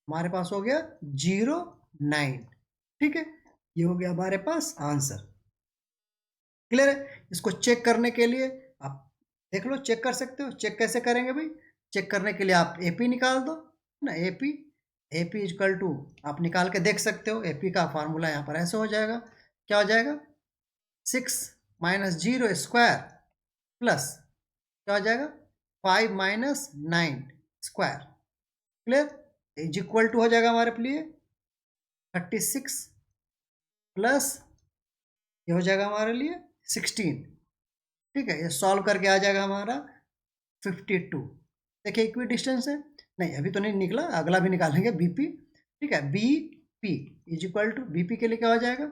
हमारे पास हो गया 0 9। ठीक है, ये हो गया हमारे पास आंसर। क्लियर है? इसको चेक करने के लिए आप देख लो, चेक कर सकते हो। चेक कैसे करेंगे भाई, चेक करने के लिए आप एपी निकाल दो ना, एपी इजकल टू आप निकाल के देख सकते हो, एपी का फार्मूला यहाँ पर ऐसे हो जाएगा, क्या हो जाएगा 6 माइनस 0 स्क्वायर प्लस क्या हो जाएगा 5 minus 9 square. Clear? Is equal to हो जाएगा हमारे लिए 36 प्लस ये हो जाएगा हमारे लिए 16। ठीक है, ये सॉल्व करके आ जाएगा हमारा 52। देखिए इक्वी डिस्टेंस है, नहीं अभी तो नहीं निकला, अगला भी निकालेंगे बीपी। ठीक है, B P is equal to BP के लिए क्या हो जाएगा,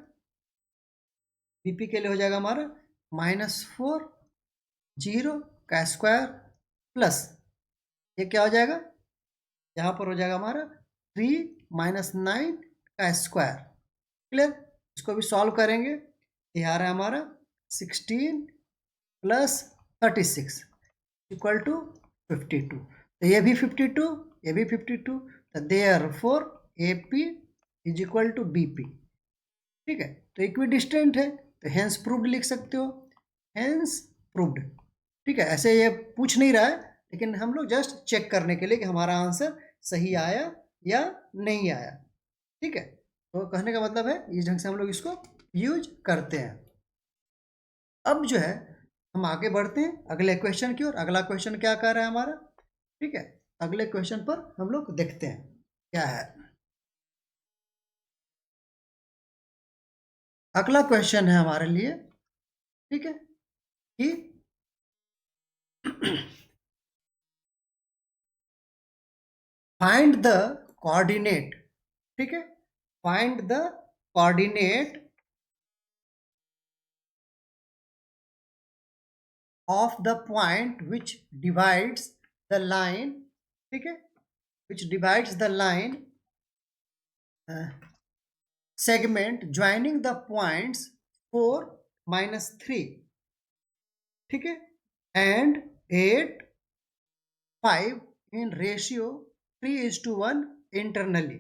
बीपी के लिए हो जाएगा हमारा -4 0 का स्क्वायर प्लस ये क्या हो जाएगा, यहाँ पर हो जाएगा हमारा 3 माइनस 9 का स्क्वायर। क्लियर? इसको भी सॉल्व करेंगे, ये आ रहा है हमारा 16 प्लस 36 इक्वल टू 52। तो ये भी 52, ये भी 52, तो therefore AP is equal to BP। ठीक है, तो इक्विडिस्टेंट है तो हेंस प्रूव्ड लिख सकते हो, हेंस प्रूव्ड। ठीक है, ऐसे ये पूछ नहीं रहा है, लेकिन हम लोग जस्ट चेक करने के लिए कि हमारा आंसर सही आया या नहीं आया। ठीक है, तो कहने का मतलब है इस ढंग से हम लोग इसको यूज करते हैं। अब जो है हम आगे बढ़ते हैं अगले क्वेश्चन की ओर। अगला क्वेश्चन क्या कर रहा है हमारा, ठीक है, अगले क्वेश्चन पर हम लोग देखते हैं क्या है। अगला क्वेश्चन है हमारे लिए, ठीक है, कि फाइंड द कोऑर्डिनेट, ठीक है, find the coordinate of the point which divides the line, ठीक है, which divides the line segment joining the points 4 minus 3, ठीक है, and 8 5 इन रेशियो 3:1 इंटरनली।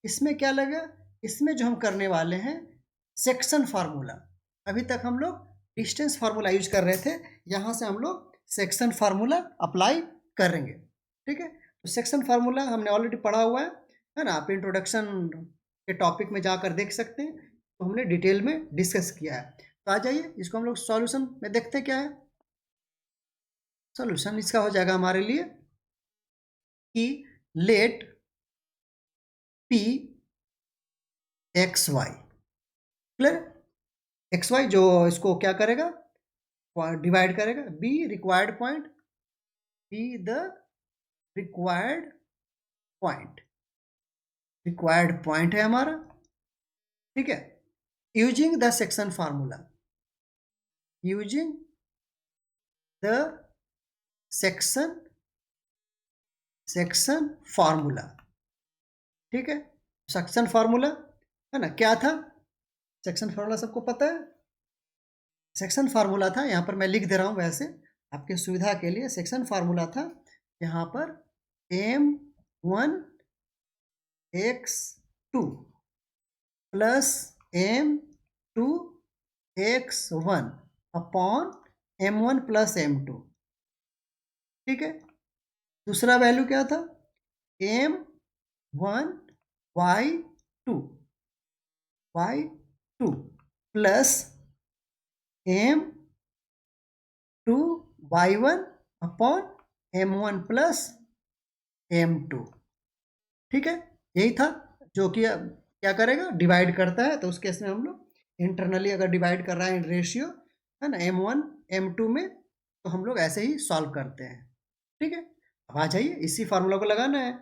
इसमें क्या लगा, इसमें जो हम करने वाले हैं सेक्शन फार्मूला। अभी तक हम लोग डिस्टेंस फार्मूला यूज कर रहे थे, यहाँ से हम लोग सेक्शन फार्मूला अप्लाई करेंगे। ठीक है, तो सेक्शन फार्मूला हमने ऑलरेडी पढ़ा हुआ है ना, आप इंट्रोडक्शन के टॉपिक में जाकर देख सकते हैं, तो हमने डिटेल में डिस्कस किया है। तो आ जाइए इसको हम लोग सॉल्यूशन में देखते हैं क्या है। सॉल्यूशन इसका हो जाएगा हमारे लिए कि let P X Y, clear, X Y जो इसको क्या करेगा, डिवाइड करेगा, be required point, be the required point, required point है हमारा। ठीक है, using the section formula, using the section formula. ठीक है, सेक्शन फार्मूला है ना, क्या था सेक्शन फार्मूला, सबको पता है। सेक्शन फार्मूला था, यहाँ पर मैं लिख दे रहा हूँ वैसे आपके सुविधा के लिए। सेक्शन फार्मूला था यहाँ पर m1 x2 plus m2 x1 upon m1 plus m2। ठीक है, दूसरा वैल्यू क्या था, m1 y2 plus m2 y1 upon m1 plus m2। ठीक है, यही था जो कि क्या करेगा, डिवाइड करता है। तो उस केस में हम लोग इंटरनली अगर डिवाइड कर रहा है रेशियो है ना m1 m2 में, तो हम लोग ऐसे ही सॉल्व करते हैं। ठीक है, अब आ जाइए इसी फार्मूला को लगाना है।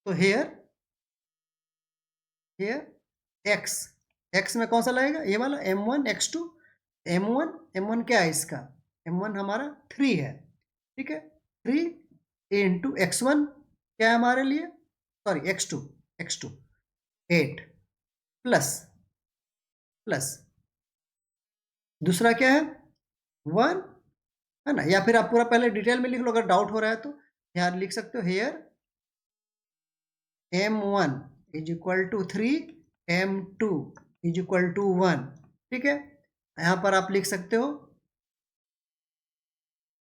तो हेयर एक्स में कौन सा लगेगा, ये वाला m1 x2। m1 क्या है इसका, m1 हमारा 3 है। ठीक है, 3 इंटू x1 क्या है हमारे लिए, सॉरी x2 8 प्लस दूसरा क्या है 1 है ना, या फिर आप पूरा पहले डिटेल में लिख लो, अगर डाउट हो रहा है तो यहाँ लिख सकते हो here m1 is equal to 3, m2 is equal to 1। ठीक है, यहाँ पर आप लिख सकते हो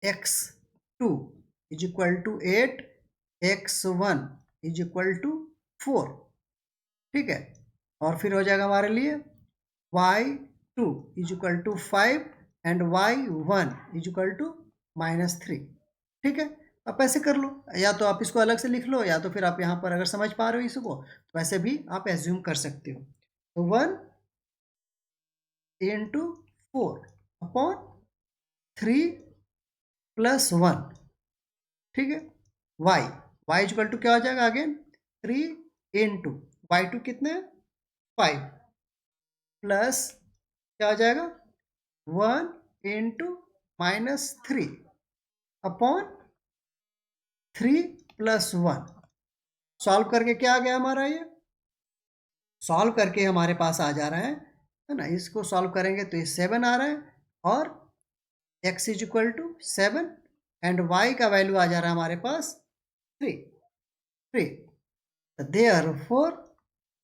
x2 is equal to 8, x1 is equal to 4। ठीक है, और फिर हो जाएगा हमारे लिए y2 is equal to 5 and y1 is equal to -3। ठीक है, आप ऐसे कर लो, या तो आप इसको अलग से लिख लो, या तो फिर आप यहाँ पर अगर समझ पा रहे हो इसको तो वैसे भी आप एज्यूम कर सकते हो। तो 1 इंटू 4 अपॉन 3 प्लस 1। ठीक है, y इक्वल टू क्या हो जाएगा अगेन 3 इंटू y2 कितने 5 प्लस क्या हो जाएगा 1 इंटू -3 अपॉन 3 प्लस 1। सॉल्व करके क्या आ गया हमारा, ये सॉल्व करके हमारे पास आ जा रहा है ना, इसको सॉल्व करेंगे तो ये 7 आ रहा है, और x is equal to 7 and y का वैल्यू आ जा रहा है हमारे पास 3। Therefore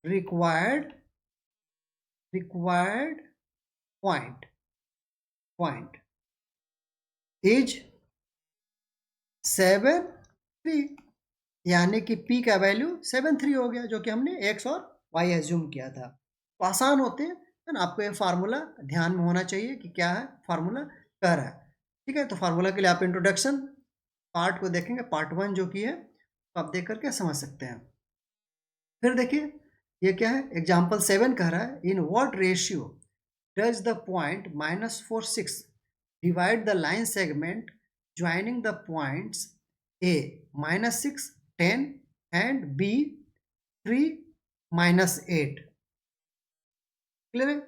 required point is 7 3, यानी कि p का वैल्यू 7 3 हो गया, जो कि हमने x और y एज्यूम किया था। तो आसान होते हैं है ना, आपको ये फार्मूला ध्यान में होना चाहिए कि क्या है फार्मूला कह रहा है। ठीक है, तो फार्मूला के लिए आप इंट्रोडक्शन पार्ट को देखेंगे, पार्ट 1 जो कि है, तो आप देख करके समझ सकते हैं। फिर देखिए ये क्या है, एग्जाम्पल 7 कह रहा है, in what ratio does the point -4 6 divide the line segment joining the points a -6 10 and b 3 -8। Clear है,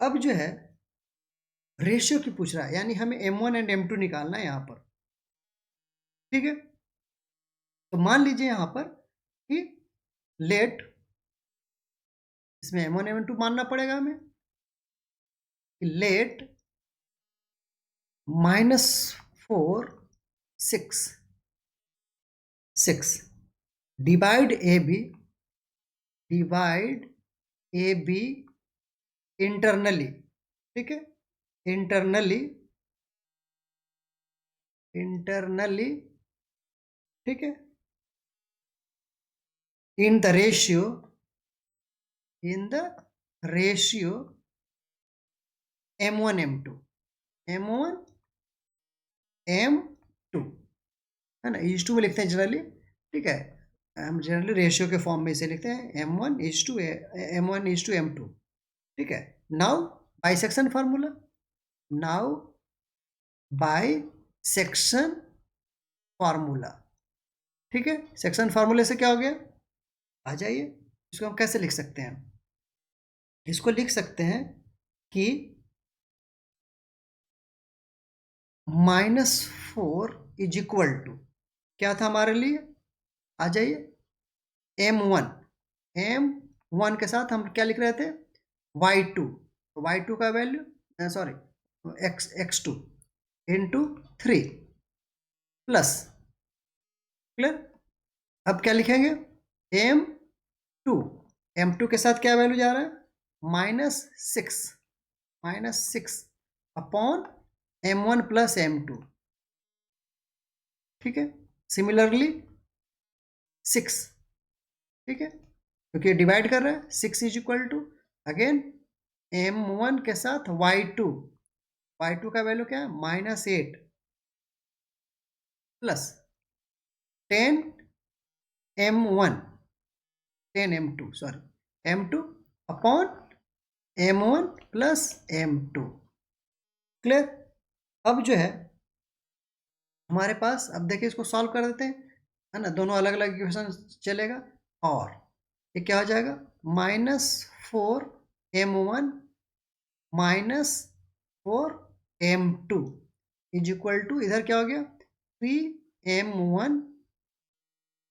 अब जो है रेशियो की पूछ रहा है, यानी हमें m1 एंड m2 निकालना है यहाँ पर। ठीक है, तो मान लीजिए यहाँ पर कि लेट, इसमें m1 m2 मानना पड़ेगा हमें, let -4 6 divide A B internally, ठीक है, इंटरनली, ठीक है, in the ratio m1 m2 है ना, इज टू में लिखते हैं जनरली, ठीक है, हम जनरली रेशियो के फॉर्म में इसे लिखते हैं m1 इज टू m2, ठीक है। Now bisection formula, now bisection formula, ठीक है। सेक्शन फार्मूले से क्या हो गया, आ जाइए, इसको हम कैसे लिख सकते हैं, इसको लिख सकते हैं कि -4 इज इक्वल टू क्या था हमारे लिए, आ जाइए, m1 के साथ हम क्या लिख रहे थे, y2, तो y2 का value sorry x2 into 3 plus, clear. अब क्या लिखेंगे, m2 के साथ क्या वैल्यू जा रहा है, -6 अपॉन m1 प्लस m2, ठीक है, सिमिलरली 6, ठीक है, क्योंकि डिवाइड कर रहा है, 6 is equal to again m1 के साथ y2 का वैल्यू क्या है, -8 plus 10m2 upon m1 plus m2, clear. अब जो है हमारे पास, अब देखिए इसको सॉल्व कर देते हैं, है ना, दोनों अलग अलग इक्वेशन चलेगा, और ये क्या हो जाएगा, -4m1 -4m2 is equal to, इधर क्या हो गया, 3m1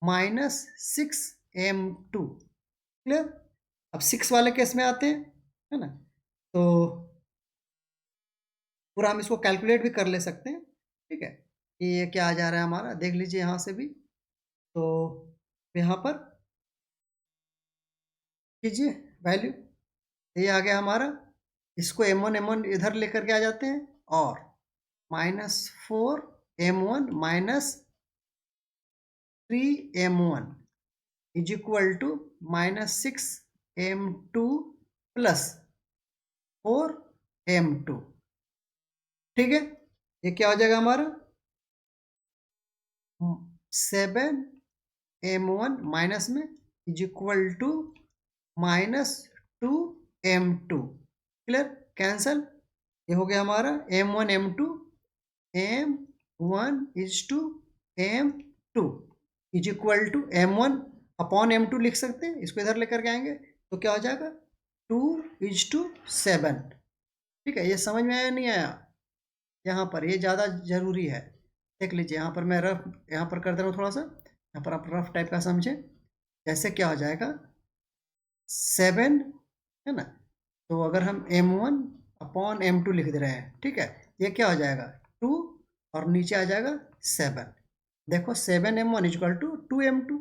-6m2, क्लियर। अब 6 वाले केस में आते हैं, है ना, तो पूरा हम इसको कैलकुलेट भी कर ले सकते हैं, ठीक है, कि ये क्या आ जा रहा है हमारा, देख लीजिए यहाँ से भी, तो यहाँ पर कीजिए वैल्यू, ये आ गया हमारा, इसको m1 इधर लेकर के आ जाते हैं, और -4m1 -3m1 is equal to -6m2 plus 4m2, ठीक है। ये क्या हो जाएगा हमारा, 7m1 माइनस में is equal to -2m2, clear, cancel, ये हो गया हमारा m1 m1 is to m2 is equal to m1 upon m2 लिख सकते हैं, इसको इधर लेकर के आएंगे तो क्या हो जाएगा, 2:7, ठीक है। ये समझ में आया नहीं आया, यहाँ पर ये ज़्यादा जरूरी है, देख लीजिए, यहाँ पर मैं रफ यहाँ पर कर दे रहा हूँ थोड़ा सा, यहाँ पर आप रफ टाइप का समझें, जैसे क्या हो जाएगा 7, है ना, तो अगर हम m1 अपॉन m2 लिख दे रहे हैं, ठीक है, ये क्या हो जाएगा 2 और नीचे आ जाएगा 7, देखो 7m1 इक्वल टू 2m2,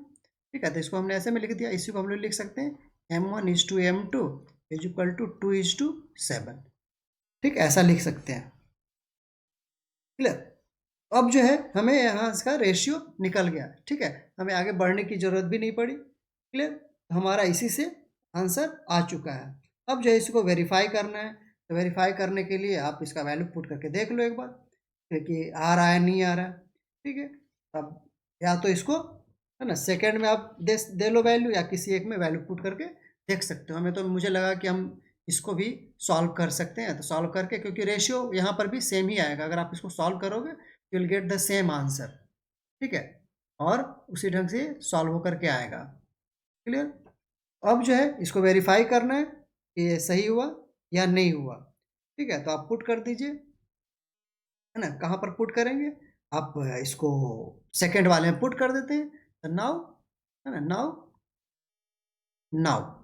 ठीक है, तो इसको हमने ऐसे में लिख दिया, इसी को हम लोग लिख सकते हैं m1 is to m2 is equal to 2:7, ठीक, ऐसा लिख सकते हैं, क्लियर। अब जो है हमें यहाँ इसका रेशियो निकल गया, ठीक है, हमें आगे बढ़ने की जरूरत भी नहीं पड़ी, क्लियर, हमारा इसी से आंसर आ चुका है। अब जो है इसको वेरीफाई करना है, तो वेरीफाई करने के लिए आप इसका वैल्यू पुट करके देख लो एक बार कि आ रहा है नहीं आ रहा है, ठीक है। अब या तो इसको, है ना, सेकेंड में आप दे लो वैल्यू, या किसी एक में वैल्यू पुट करके देख सकते हो। हमें तो मुझे लगा कि हम इसको भी सॉल्व कर सकते हैं, तो सॉल्व करके, क्योंकि रेशियो यहाँ पर भी सेम ही आएगा, अगर आप इसको सॉल्व करोगे you will get the same answer, ठीक है, और उसी ढंग से सॉल्व होकर के आएगा, क्लियर। अब जो है इसको वेरीफाई करना है कि ये सही हुआ या नहीं हुआ, ठीक है, तो आप पुट कर दीजिए, है ना, कहाँ पर पुट करेंगे, आप इसको सेकेंड वाले में पुट कर देते हैं, तो नाउ, है ना, नाउ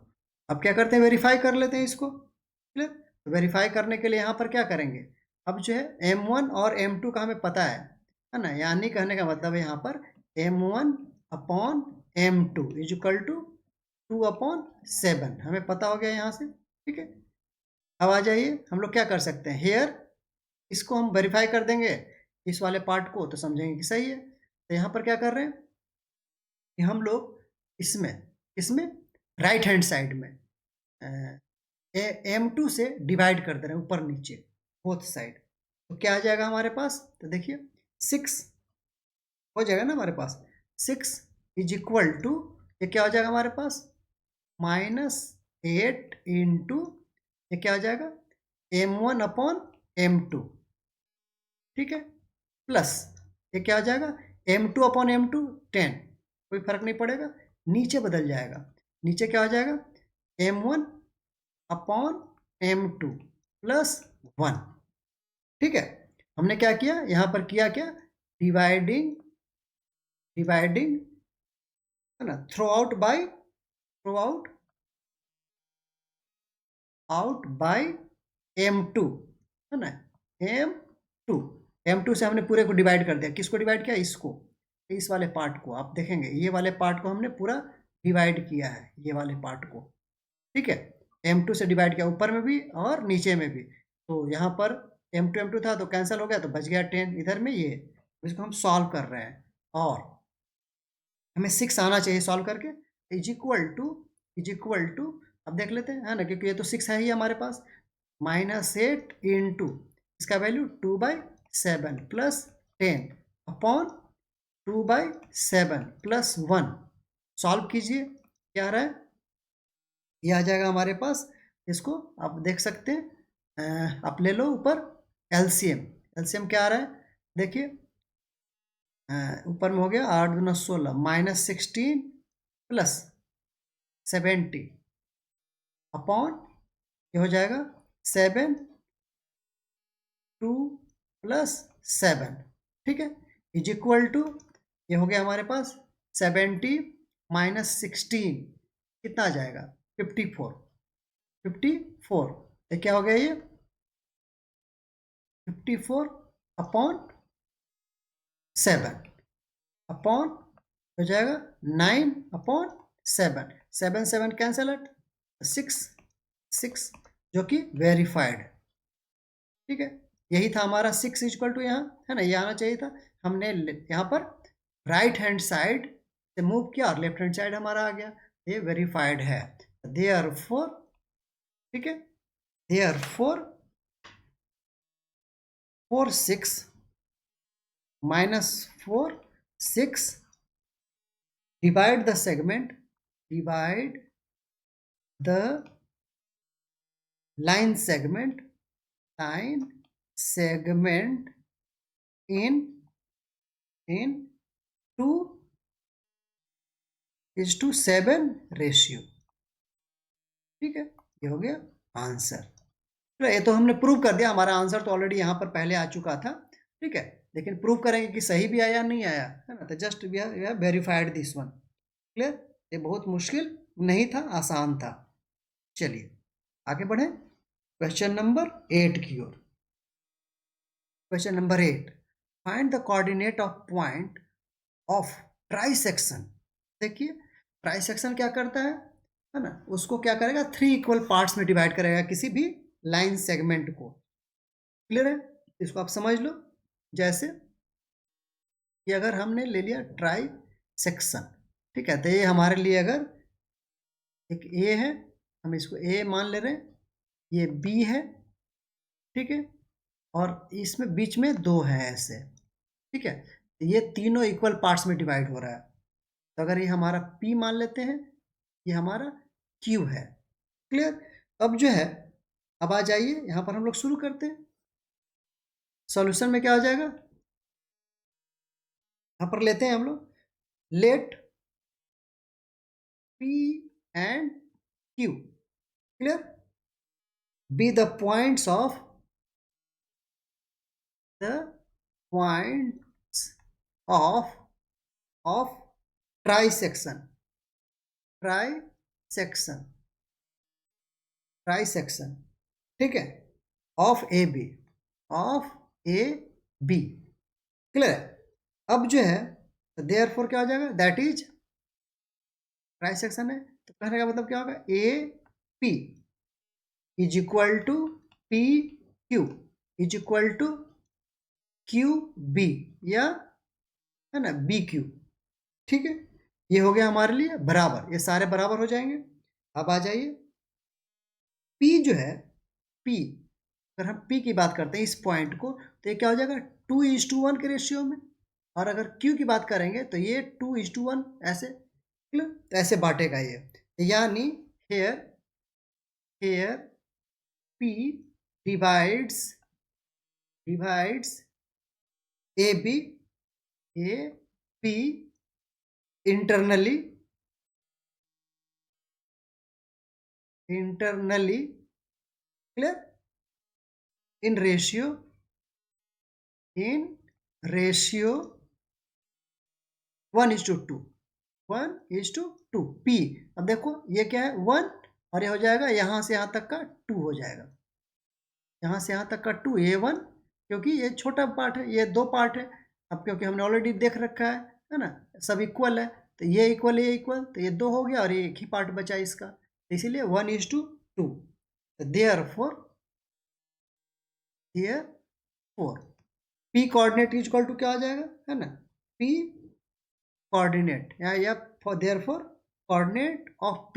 अब क्या करते हैं, वेरीफाई कर लेते हैं इसको, क्लियर। तो वेरीफाई करने के लिए यहाँ पर क्या करेंगे, अब जो है m1 और m2 का हमें पता है, है ना। यानी कहने का मतलब है यहाँ पर m1 upon m2 is equal to 2/7 हमें पता हो गया यहाँ से। ठीक है, अब आ जाइए हम लोग क्या कर सकते हैं, हेयर इसको हम वेरीफाई कर देंगे इस वाले पार्ट को, तो समझेंगे कि सही है। तो यहाँ पर क्या कर रहे हैं कि हम लोग इसमें इसमें राइट हैंड साइड में m2 से डिवाइड कर दे रहे हैं ऊपर नीचे बोथ साइड। तो क्या आ जाएगा हमारे पास, तो देखिए 6 हो जाएगा ना हमारे पास। 6 इज इक्वल टू, ये क्या हो जाएगा हमारे पास, -8 इंटू, ये क्या हो जाएगा m1 अपॉन m2। ठीक है, प्लस ये क्या हो जाएगा m2 अपॉन m2 10, कोई फर्क नहीं पड़ेगा, नीचे बदल जाएगा। नीचे क्या हो जाएगा m1 अपॉन m2 प्लस 1। ठीक है, हमने क्या किया यहाँ पर, किया क्या, डिवाइडिंग डिवाइडिंग है ना, throughout by throughout by m2 है ना, m2 m2 से हमने पूरे को डिवाइड कर दिया। किसको डिवाइड किया, इसको, इस वाले पार्ट को। आप देखेंगे ये वाले पार्ट को हमने पूरा डिवाइड किया है, ये वाले पार्ट को। ठीक है, m2 से डिवाइड किया ऊपर में भी और नीचे में भी। तो यहाँ पर m2 था तो कैंसिल हो गया, तो बच गया 10 इधर में ये। इसको हम सॉल्व कर रहे हैं और हमें 6 आना चाहिए सॉल्व करके। इज इक्वल टू अब देख लेते हैं, है ना, क्योंकि ये तो 6 है ही हमारे पास। -8 इंटू इसका value 2/7 plus 10 upon 2/7 plus 1। Solve कीजिए, क्या आ रहा है, ये आ जाएगा हमारे पास। इसको आप देख सकते हैं, आप ले लो ऊपर एलसीएम। एलसीएम क्या आ रहा है, देखिए ऊपर में हो गया 8 दूना 16 -16 प्लस 70 अपॉन, ये हो जाएगा 7 2 प्लस 7। ठीक है, इज इक्वल टू, ये हो गया हमारे पास 70 -16 कितना आ जाएगा 54। 54 ये क्या हो गया, ये 54 अपॉन 7 अपॉन हो जाएगा 9/7। 7 7 कैंसल हट 6 6 जो कि वेरीफाइड। ठीक है, यही था हमारा 6 इक्वल टू, यहाँ है ना, ये आना चाहिए था। हमने यहाँ पर राइट हैंड साइड से मूव किया और लेफ्ट हैंड साइड हमारा आ गया, ये वेरीफाइड है। देयरफॉर, ठीक है, therefore 4 6 -4 6 divide the segment, divide the line segment in 2:7 ratio. ठीक है, ये हो गया आंसर। तो ये तो हमने प्रूव कर दिया, हमारा आंसर तो ऑलरेडी यहाँ पर पहले आ चुका था। ठीक है, लेकिन प्रूव करेंगे कि सही भी आया नहीं आया, है ना, तो just we have verified this one. Clear, ये बहुत मुश्किल नहीं था, आसान था। चलिए आगे बढ़े क्वेश्चन नंबर 8 की ओर। Question number 8, find the coordinate of point of trisection. देखिए ट्राइसेक्शन क्या करता है ना, उसको क्या करेगा, 3 इक्वल पार्ट्स में डिवाइड करेगा किसी भी लाइन सेगमेंट को। क्लियर है, इसको आप समझ लो। जैसे कि अगर हमने ले लिया ट्राई सेक्शन, ठीक है, तो ये हमारे लिए अगर एक ए है, हम इसको ए मान ले रहे हैं, ये बी है, ठीक है, और इसमें बीच में 2 है ऐसे। ठीक है, ये तीनों इक्वल पार्ट्स में डिवाइड हो रहा है। तो अगर ये हमारा पी मान लेते हैं, ये हमारा क्यू है। क्लियर, अब जो है, अब आ जाइए यहाँ पर हम लोग शुरू करते हैं। सॉल्यूशन में क्या हो जाएगा, यहाँ पर लेते हैं हम लोग, let P and Q, clear, be the points of of trisection, trisection, trisection, ठीक है, of A B, of A B. Clear है, अब जो है देयरफॉर क्या हो जाएगा, दैट इज ट्राइसेक्शन है, तो कहने का मतलब क्या होगा, A P is equal to P Q is equal to Q B, या है ना बी क्यू। ठीक है, ये हो गया हमारे लिए बराबर, ये सारे बराबर हो जाएंगे। अब आ जाइए P जो है, P अगर हम P की बात करते हैं इस पॉइंट को, तो ये क्या हो जाएगा 2:1 के रेशियो में। और अगर Q की बात करेंगे तो ये 2:1 ऐसे, तो ऐसे बांटेगा ये, यानी here here P divides A B internally clear, in ratio 1:2 1:2 P। अब देखो ये क्या है 1, और ये हो जाएगा यहाँ से यहाँ तक का 2 हो जाएगा, यहाँ से यहाँ तक का 2 A1, क्योंकि ये छोटा पार्ट है, ये 2 पार्ट है। अब क्योंकि हमने ऑलरेडी देख रखा है ना, सब इक्वल है, तो ये इक्वल ये इक्वल, तो ये 2 हो गया और ये एक ही पार्ट बचा इसका, तो इसीलिए 1:2। Therefore P coordinate is equal to क्या आ जाएगा, है ना, P कोऑर्डिनेट या for therefore coordinate of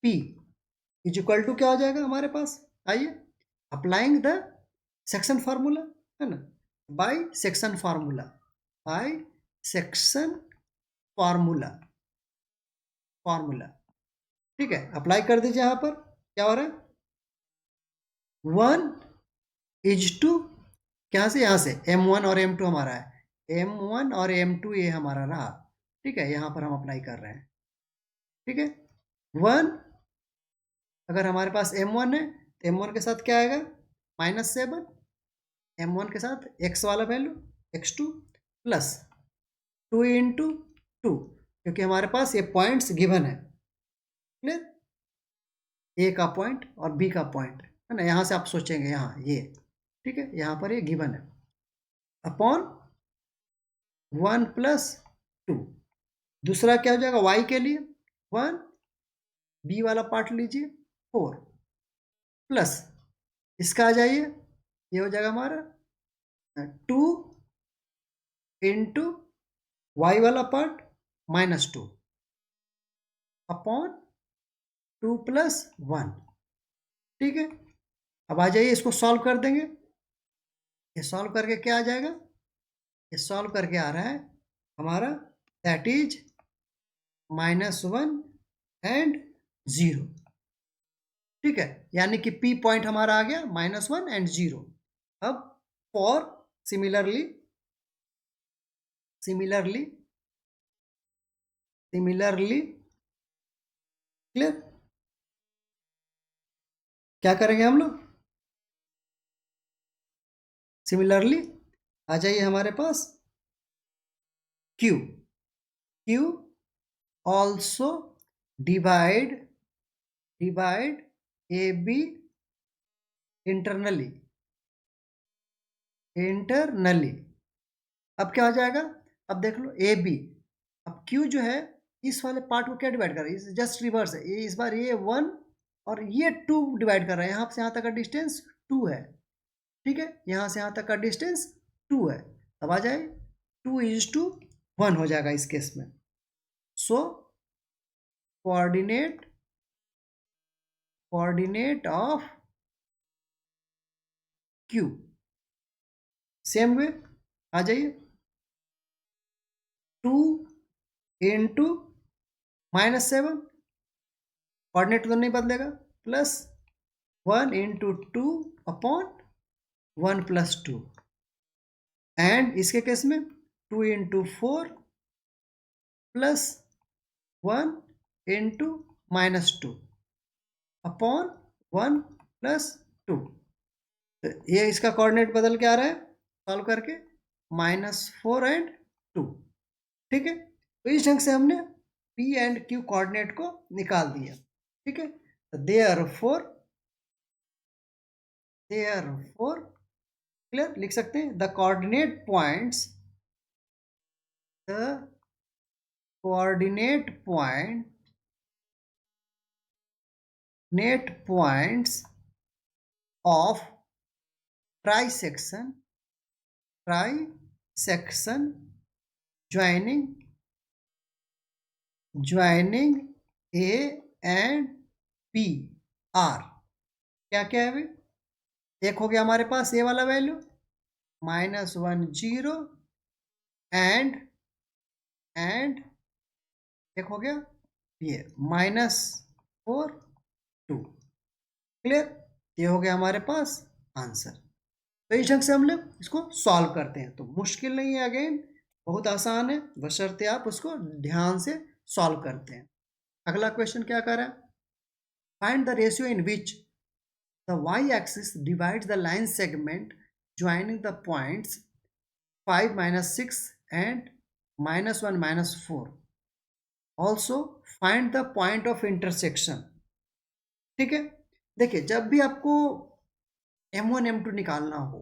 P is equal to क्या हो जाएगा हमारे पास, आइए अप्लाइंग द सेक्शन फार्मूला, है ना, बाय सेक्शन फार्मूला। ठीक है, अप्लाई कर दीजिए, यहाँ पर क्या हो रहा है 1:2, क्या से यहाँ से M1 और M2 हमारा है, M1 और M2 ये हमारा रहा। ठीक है, यहाँ पर हम अप्लाई कर रहे हैं। ठीक है, 1 अगर हमारे पास M1 है तो M1 के साथ क्या आएगा -7, M1 के साथ x वाला वैल्यू x2 प्लस 2 × 2, क्योंकि हमारे पास ये पॉइंट्स गिवन है, क्लियर, ए का पॉइंट और बी का पॉइंट, है ना, यहाँ से आप सोचेंगे यहाँ ये, ठीक है, यहाँ पर ये गिवन है, अपॉन 1+2। दूसरा क्या हो जाएगा y के लिए 1, बी वाला पार्ट लीजिए 4, प्लस इसका आ जाइए, ये हो जाएगा हमारा 2 × y वाला पार्ट -2 अपॉन 2+1। ठीक है, अब आ जाइए इसको सॉल्व कर देंगे, ये सॉल्व करके क्या आ जाएगा, ये सॉल्व करके आ रहा है हमारा दैट इज -1 एंड 0। ठीक है, यानी कि P पॉइंट हमारा आ गया -1 एंड 0। अब फॉर सिमिलरली क्लियर, क्या करेंगे हम लोग, सिमिलरली आ जाइए हमारे पास Q also divide AB internally. अब क्या हो जाएगा, अब देख लो AB, अब Q जो है इस वाले पार्ट को क्या डिवाइड कर रहा है, जस्ट रिवर्स है, ये इस बार ये 1 और ये 2 डिवाइड कर रहा है, यहाँ से यहाँ तक का डिस्टेंस 2 है। ठीक है, यहाँ से यहाँ तक का डिस्टेंस 2 है, अब आ जाए 2:1 हो जाएगा इस केस में। So coordinate of Q same way आ जाइए 2 × -7, कोऑर्डिनेट तो नहीं बदलेगा, प्लस 1 × 2 अपॉन 1+2, एंड इसके केस में 2 × 4 प्लस 1 × -2 अपॉन 1+2। तो ये इसका कोऑर्डिनेट बदल के आ रहा है सॉल्व करके -4 एंड 2। ठीक है, तो इस ढंग से हमने P एंड Q कोऑर्डिनेट को निकाल दिया। ठीक है, तो देयरफॉर क्लियर, लिख सकते हैं the coordinate points, the coordinate point net points of trisection joining A and B are, क्या क्या है भाई, एक हो गया हमारे पास ए वाला वैल्यू -1 0 एंड एक हो गया ये -4 2। क्लियर, ये हो गया हमारे पास आंसर। तो इस ढंग से हम लोग इसको सॉल्व करते हैं। तो मुश्किल नहीं है, अगेन बहुत आसान है, बशर्ते आप उसको ध्यान से सॉल्व करते हैं। अगला क्वेश्चन क्या कर रहा है, find the ratio in which the y axis divides the line segment joining the points 5 -6 and -1 -4. Also find the point of intersection। ठीक है, देखिए जब भी आपको m1 m2 निकालना हो,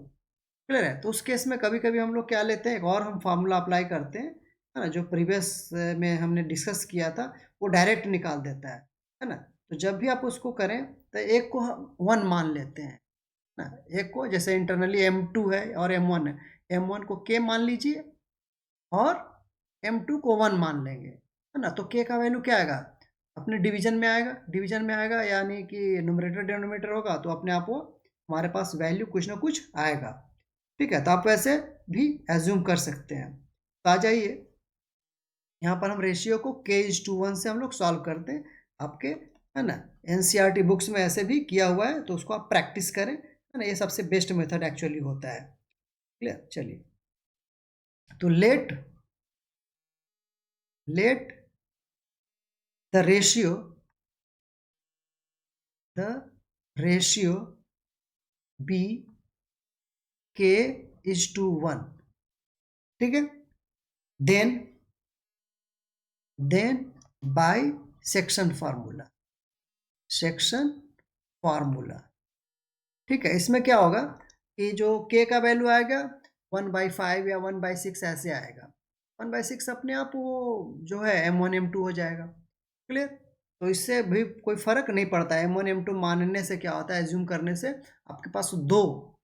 क्लियर है, तो उस केस में कभी कभी हम लोग क्या लेते हैं, एक और हम फार्मूला अप्लाई करते हैं, है ना, जो प्रीवियस में हमने डिस्कस किया था वो डायरेक्ट निकाल देता है ना। तो जब भी आप उसको करें तो एक को हम 1 मान लेते हैं ना, एक को, जैसे इंटरनली m2 है और m1 है, m1 को k मान लीजिए और m2 को 1 मान लेंगे, है ना। तो k का वैल्यू क्या आएगा, अपने डिवीजन में आएगा, यानी कि न्यूमरेटर डिनोमिनेटर होगा, तो अपने आप वो हमारे पास वैल्यू कुछ ना कुछ आएगा। ठीक है, तो आप वैसे भी एज्यूम कर सकते हैं। तो आ जाइए, यहाँ पर हम रेशियो को k:1 से हम लोग सॉल्व करते हैं, आपके, है ना, एनसीईआरटी बुक्स में ऐसे भी किया हुआ है, तो उसको आप प्रैक्टिस करें, है ना, ये सबसे बेस्ट मेथड एक्चुअली होता है। क्लियर, चलिए, तो let the ratio B k:1, ठीक है, देन बाय सेक्शन फार्मूला, ठीक है। इसमें क्या होगा कि जो k का वैल्यू आएगा 1/5 या 1/6 ऐसे आएगा, 1/6 अपने आप वो जो है m1 m2 हो जाएगा। क्लियर, तो इससे भी कोई फर्क नहीं पड़ता है, m1 m2 मानने से क्या होता है, एज्यूम करने से आपके पास दो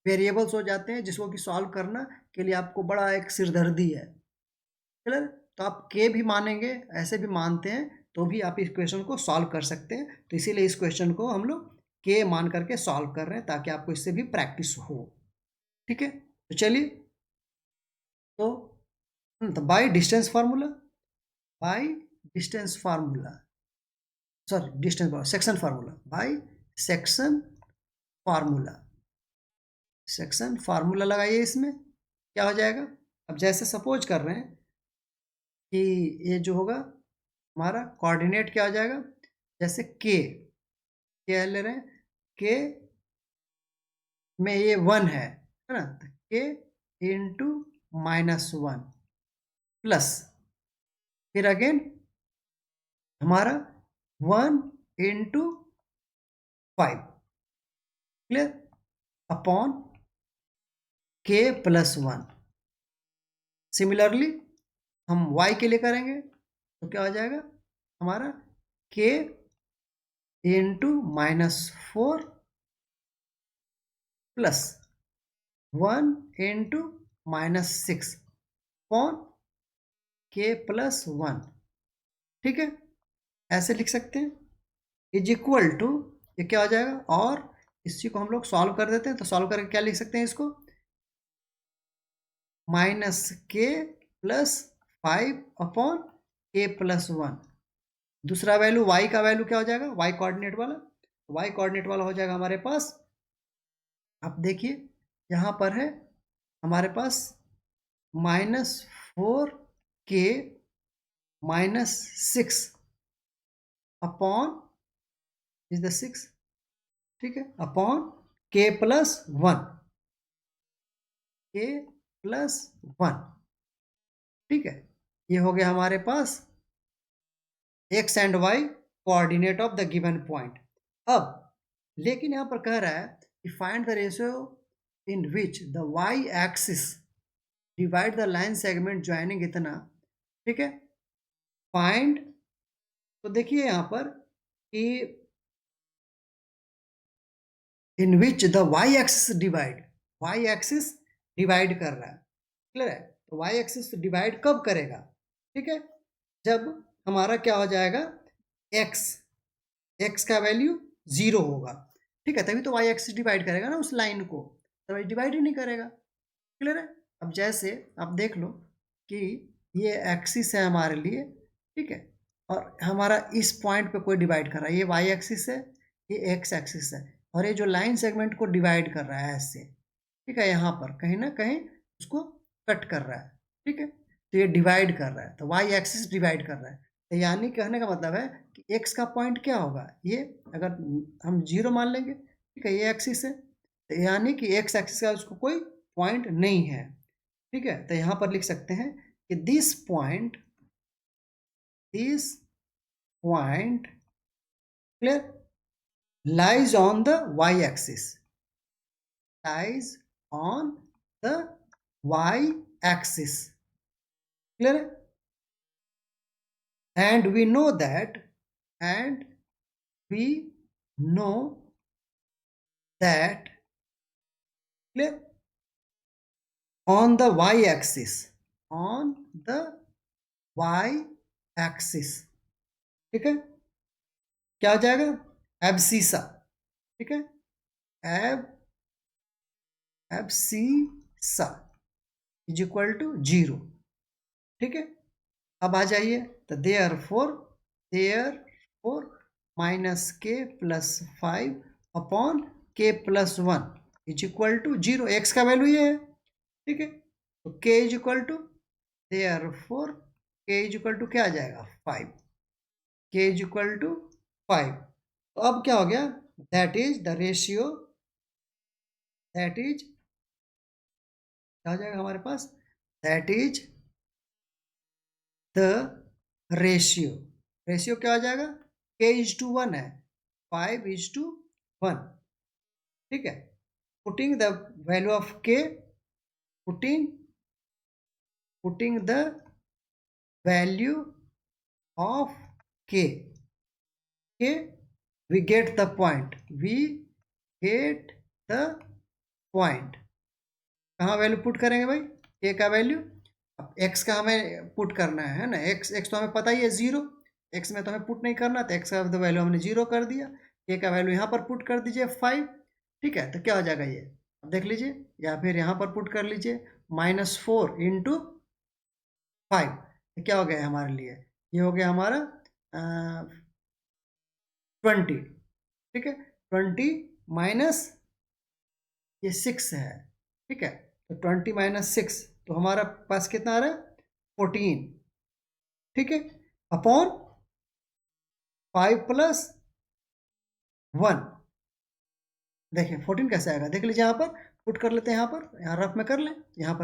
वेरिएबल्स हो जाते हैं जिसको कि सॉल्व करना के लिए आपको बड़ा एक सिरदर्दी है। क्लियर, तो आप के भी मानेंगे, ऐसे भी मानते हैं, तो भी आप इस क्वेश्चन को सॉल्व कर सकते हैं। तो इसीलिए इस क्वेश्चन को हम लोग के मान करके सॉल्व कर रहे हैं, ताकि आपको इससे भी प्रैक्टिस हो। ठीक है, तो चलिए, तो by distance formula sorry distance section formula, by section formula लगाइए। इसमें क्या हो जाएगा, अब जैसे सपोज कर रहे हैं कि ये जो होगा हमारा कोऑर्डिनेट क्या हो जाएगा, जैसे के क्या ले रहे हैं, के में ये 1 है ना, तो के इंटू -1 प्लस, फिर अगेन हमारा 1 इंटू 5, क्लियर, अपॉन के +1। सिमिलरली हम y के लिए करेंगे तो क्या हो जाएगा हमारा k into -4 plus 1 into -6 upon k +1। ठीक है, ऐसे लिख सकते हैं, इज इक्वल टू, ये क्या हो जाएगा, और इसी को हम लोग सॉल्व कर देते हैं। तो सॉल्व करके क्या लिख सकते हैं इसको, -k + 5 अपॉन k +1। दूसरा वैल्यू y का वैल्यू क्या हो जाएगा, y कोऑर्डिनेट वाला हो जाएगा हमारे पास, आप देखिए यहाँ पर है हमारे पास -4k -6 अपॉन इज द 6, ठीक है, अपॉन k +1, ठीक है। ये हो गया हमारे पास x and y coordinate of the given point. अब लेकिन यहाँ पर कह रहा है कि find the ratio in which the Y axis divide the line segment joining इतना, ठीक है। फाइंड, तो देखिए यहाँ पर कि in which the Y axis divide, Y axis divide कर रहा है, क्लियर है। तो वाई एक्सिस डिवाइड कब करेगा, ठीक है, जब हमारा क्या हो जाएगा, एक्स, एक्स का वैल्यू 0 होगा, ठीक है, तभी तो वाई एक्सिस डिवाइड करेगा ना उस लाइन को, तो डिवाइड ही नहीं करेगा, क्लियर है। अब जैसे आप देख लो कि ये एक्सिस है हमारे लिए, ठीक है, और हमारा इस पॉइंट पे कोई डिवाइड कर रहा है, ये वाई एक्सिस है, ये एक्स एक्सिस है, और ये जो लाइन सेगमेंट को डिवाइड कर रहा है ऐसे, ठीक है, यहाँ पर कहीं ना कहीं उसको कट कर रहा है, ठीक है, तो ये डिवाइड कर रहा है, तो वाई एक्सिस डिवाइड कर रहा है, तो यानी कहने का मतलब है कि एक्स का पॉइंट क्या होगा, ये अगर हम 0 मान लेंगे, ठीक है, ये एक्सिस है, तो यानी कि एक्स एक्सिस का उसको कोई पॉइंट नहीं है, ठीक है, तो यहाँ पर लिख सकते हैं कि this point clear lies on the y-axis, lies on the y-axis, clear, and we know that, and we know that, clear, on the y-axis, on the y-axis, ठीक है, क्या हो जाएगा, एब्सिसा, ठीक है, एब्सिसा इज इक्वल टू 0, ठीक है। अब आ जाइए, तो therefore minus K plus 5 upon K plus 1 is equal to 0, X का वैल्यू ये है, ठीक है, तो के इज इक्वल टू, देयर4 के इज इक्वल टू क्या आ जाएगा 5, के इज इक्वल टू 5, तो अब क्या हो गया, that is the ratio, that is क्या हो जाएगा हमारे पास, that is the ratio, ratio क्या हो जाएगा, k इज टू 1 है, 5 इज टू 1, ठीक है, putting the value of k, putting the value of k, we get the point, we get the point, कहाँ वैल्यू पुट करेंगे भाई, k का वैल्यू, अब x का हमें पुट करना है ना, x तो हमें पता ही है 0, x में तो हमें पुट नहीं करना, तो x का तो वैल्यू हमने 0 कर दिया, k का वैल्यू यहाँ पर पुट कर दीजिए 5, ठीक है, तो क्या हो जाएगा ये, अब देख लीजिए, या फिर यहाँ पर पुट कर लीजिए -4 इंटू 5, तो क्या हो गया हमारे लिए, ये हो गया हमारा 20, ठीक है, 20 माइनस ये 6 है, ठीक है, तो 20 माइनस 6, तो हमारा पास कितना आ रहा है 14, ठीक है, अपॉन 5 प्लस 1, देखिए 14 कैसे आएगा, देख लीजिए यहाँ पर पुट कर लेते हैं, यहाँ पर, यहाँ रफ में कर लें, यहाँ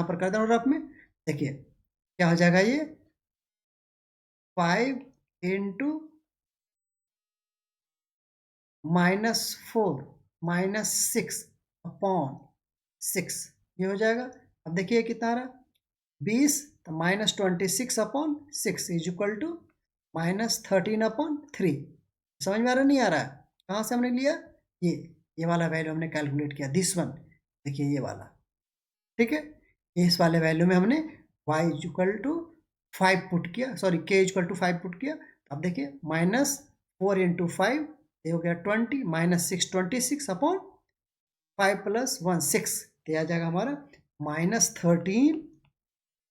पर कर दें रफ में, देखिए क्या हो जाएगा ये 5 इंटू -4 -6 अपॉन 6, ये हो जाएगा, अब देखिए कितना आ रहा है 20, तो -26 upon 6 is equal to -13 upon 3, समझ में आ रहा नहीं आ रहा है, कहाँ से हमने लिया, ये वाला वैल्यू हमने कैलकुलेट किया, दिस वन, देखिए ये वाला, ठीक है, इस वाले वैल्यू में हमने y is equal to 5 put किया, sorry k is equal to 5 put किया, अब देखिए -4 इंटू 5, ये हो गया 20, -6 26 अपॉन 5 प्लस 1 6, ये आ जाएगा हमारा -13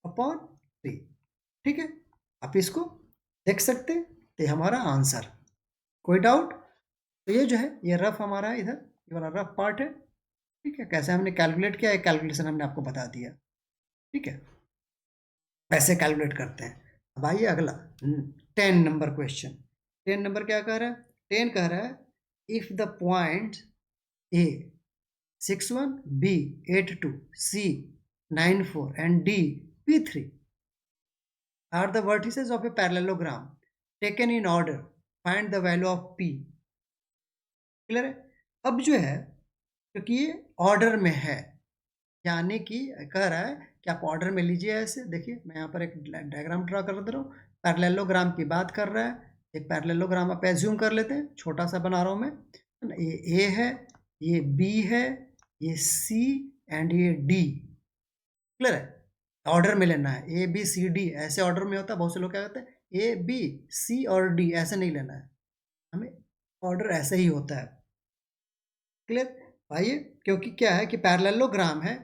अपॉन 3, ठीक है, आप इसको देख सकते हैं, तो ये हमारा आंसर, कोई डाउट, तो ये जो है ये रफ हमारा इधर, ये वाला रफ पार्ट है, ठीक है, कैसे हमने कैलकुलेट किया है, कैलकुलेशन हमने आपको बता दिया, ठीक है, ऐसे कैलकुलेट करते हैं। अब आइए अगला 10 नंबर क्वेश्चन, 10 नंबर क्या कह रहा है, 10 कह रहा है if the point A 61, B 82, C 94 and D P3 are the vertices of a parallelogram taken in order, find the value of P, clear है। अब जो है, क्योंकि ये ऑर्डर में है, यानी कि कह रहा है कि आप ऑर्डर में लीजिए। ऐसे देखिए, मैं यहाँ पर एक डायग्राम ड्रा कर दे रहा हूँ। पैरेललोग्राम की बात कर रहा है। एक पैरेललोग्राम आप एज्यूम कर लेते हैं, छोटा सा बना रहा हूँ मैं, है ना। ये ए है, ये बी है, ये सी एंड ये डी। क्लियर है? ऑर्डर में लेना है, ए बी सी डी, ऐसे ऑर्डर में होता है। बहुत से लोग क्या कहते हैं ए बी सी और डी, ऐसे नहीं लेना है हमें, ऑर्डर ऐसे ही होता है। क्लियर भाई? क्योंकि क्या है कि पैरेललोग्राम है,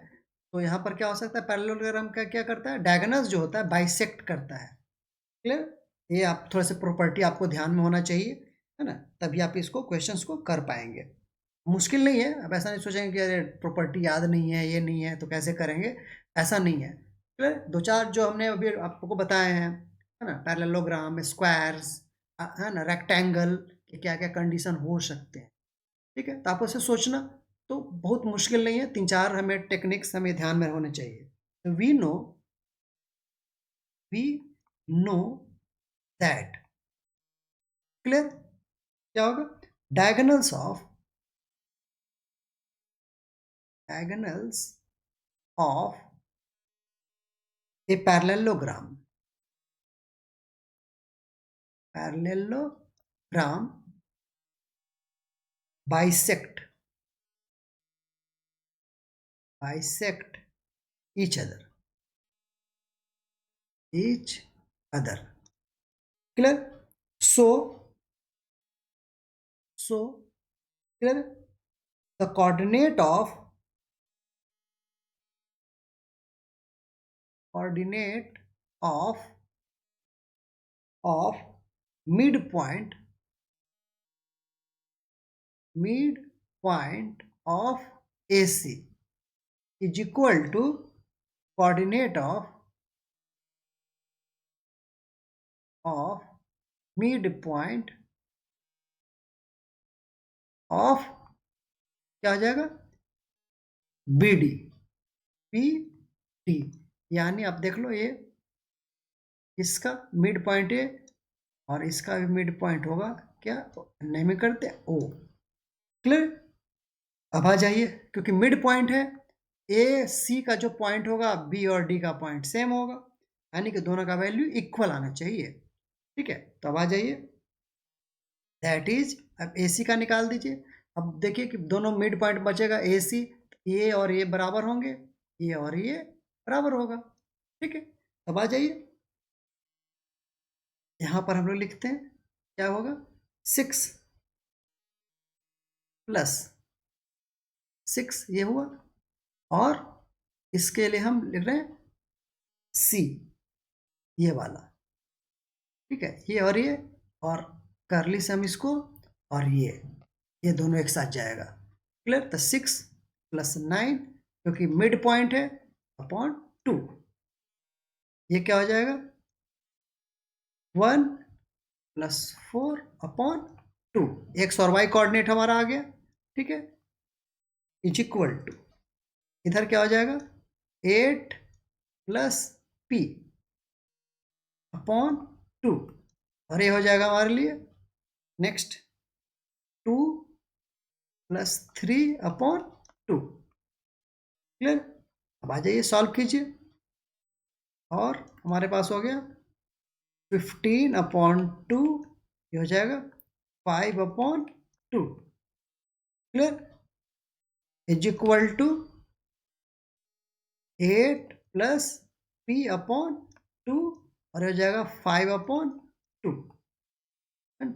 तो यहाँ पर क्या हो सकता है, पैरेललोग्राम का क्या करता है, डायगोनल्स जो होता है बाइसेक्ट करता है। क्लियर? ये आप थोड़ा सा प्रॉपर्टी आपको ध्यान में होना चाहिए, है ना, तभी आप इसको क्वेश्चंस को कर पाएंगे। मुश्किल नहीं है, अब ऐसा नहीं सोचेंगे कि अरे प्रॉपर्टी याद नहीं है, ये नहीं है तो कैसे करेंगे, ऐसा नहीं है। क्लियर? दो चार जो हमने अभी आपको बताए हैं, है ना, पैरेललोग्राम, स्क्वायर्स, है ना, रेक्टेंगल के क्या क्या कंडीशन हो सकते हैं। ठीक है, तो आप उसे सोचना तो बहुत मुश्किल नहीं है। तीन चार हमें टेक्निक्स हमें ध्यान में होने चाहिए। तो वी नो दैट। क्लियर? क्या होगा, diagonals of diagonals of a parallelogram bisect each other. Clear? So clear, the coordinate of midpoint of AC is equal to coordinate of midpoint of क्या हो जाएगा, BD PD। यानी आप देख लो, ये इसका मिड पॉइंट है और इसका भी मिड पॉइंट होगा क्या, नहीं में करते ओ। क्लियर? अब आ जाइए, क्योंकि मिड पॉइंट है, ए सी का जो पॉइंट होगा बी और डी का पॉइंट सेम होगा, यानी कि दोनों का वैल्यू इक्वल आना चाहिए। ठीक है, तो अब आ जाइए, दैट इज, अब ए सी का निकाल दीजिए। अब देखिए कि दोनों मिड पॉइंट बचेगा ए सी, ए और ए बराबर होंगे, ये और ये बराबर होगा। ठीक है, अब आ जाइए, यहाँ पर हम लोग लिखते हैं क्या होगा, 6 प्लस 6 ये हुआ, और इसके लिए हम लिख रहे हैं सी, ये वाला। ठीक है, ये और करली से हम इसको, और ये दोनों एक साथ जाएगा। क्लियर? तो 6 + 9, क्योंकि मिड पॉइंट है, अपॉन 2, ये क्या हो जाएगा, 1 + 4 अपॉन 2, एक्स और वाई कोऑर्डिनेट हमारा आ गया। ठीक है, इज इक्वल टू, इधर क्या हो जाएगा, 8 + p अपॉन 2, और ये हो जाएगा हमारे लिए नेक्स्ट 2 + 3 अपॉन 2। क्लियर? अब आ जाइए, सॉल्व कीजिए, और हमारे पास हो गया 15/2, ये हो जाएगा 5/2। Clear? Is equal to 8 + p/2, और हो जाएगा 5/2।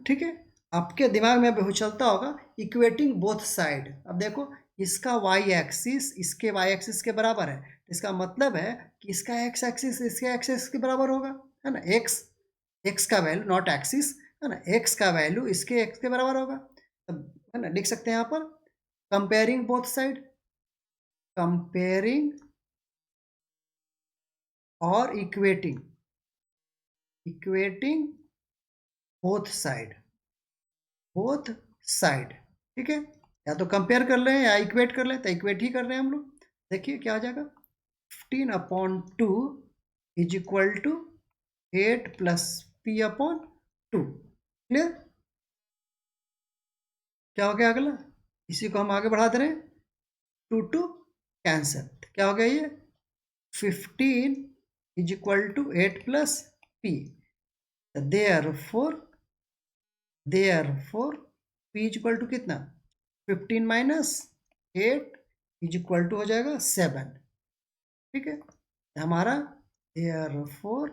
ठीक है, आपके दिमाग में अभी चलता होगा इक्वेटिंग बोथ साइड। अब देखो, इसका वाई एक्सिस इसके वाई एक्सिस के बराबर है, इसका मतलब है कि इसका एक्स एक्सिस इसके एक्स एक्सिस के बराबर होगा, है ना। एक्स का वैल्यू, नॉट एक्सिस, है ना, एक्स का वैल्यू इसके एक्स के बराबर होगा। तब, है ना, लिख सकते हैं यहाँ पर कंपेयरिंग बोथ साइड, कंपेयरिंग और इक्वेटिंग बोथ साइड। ठीक है, या तो कंपेयर कर लें या इक्वेट कर लें, तो इक्वेट ही कर रहे हैं हम लोग। देखिए क्या आ जाएगा, 15/2 is equal to 8 + p/2। Clear? क्या हो गया अगला, इसी को हम आगे बढ़ा दे रहे हैं, टू कैंसिल, क्या हो गया ये 15 is equal to 8 plus P, therefore P is equal to कितना 15 माइनस 8 इज इक्वल टू हो जाएगा 7। ठीक है, हमारा therefore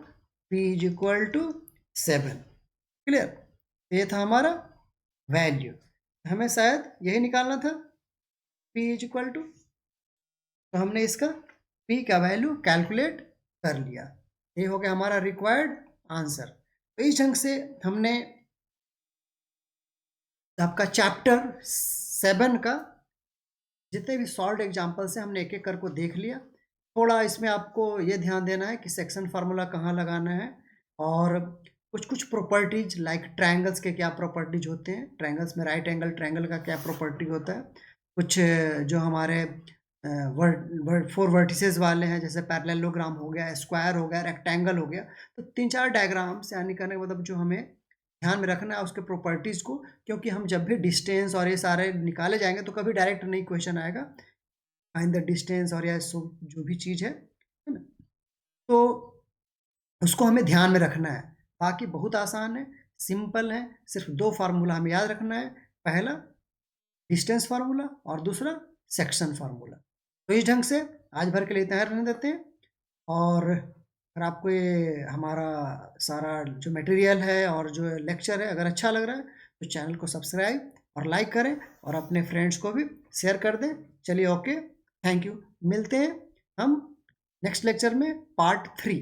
P is equal to 7। Clear, ये था हमारा वैल्यू, हमें शायद यही निकालना था पी इज इक्वल टू, तो हमने इसका पी का वैल्यू कैलकुलेट कर लिया, ये हो गया हमारा रिक्वायर्ड आंसर। तो इस ढंग से हमने आपका चैप्टर 7 का जितने भी सॉल्व एग्जाम्पल्स हैं हमने एक एक कर को देख लिया। थोड़ा इसमें आपको ये ध्यान देना है कि सेक्शन फार्मूला कहाँ लगाना है, और कुछ कुछ प्रॉपर्टीज लाइक ट्रायंगल्स के क्या प्रॉपर्टीज होते हैं, ट्रायंगल्स में राइट एंगल ट्रायंगल का क्या प्रॉपर्टी होता है, कुछ जो हमारे फोर वर्टिसेस वाले हैं जैसे पैरेललोग्राम हो गया, स्क्वायर हो गया, रेक्टेंगल हो गया, तो 3-4 डायग्राम्स यानी करने का मतलब जो हमें ध्यान में रखना है उसके प्रॉपर्टीज़ को, क्योंकि हम जब भी डिस्टेंस और ये सारे निकाले जाएंगे तो कभी डायरेक्ट नहीं क्वेश्चन आएगा फाइंड द डिस्टेंस और या जो भी चीज़ है ना, तो उसको हमें ध्यान में रखना है। बाकी बहुत आसान है, सिंपल है, सिर्फ 2 फार्मूला हमें याद रखना है, पहला डिस्टेंस फार्मूला और दूसरा सेक्शन फार्मूला। तो इस ढंग से आज भर के लिए इतना रहने देते हैं, और अगर आपको ये हमारा सारा जो मटेरियल है और जो लेक्चर है अगर अच्छा लग रहा है तो चैनल को सब्सक्राइब और लाइक करें और अपने फ्रेंड्स को भी शेयर कर दें। चलिए ओके, थैंक यू, मिलते हैं हम नेक्स्ट लेक्चर में पार्ट 3।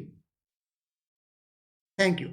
Thank you.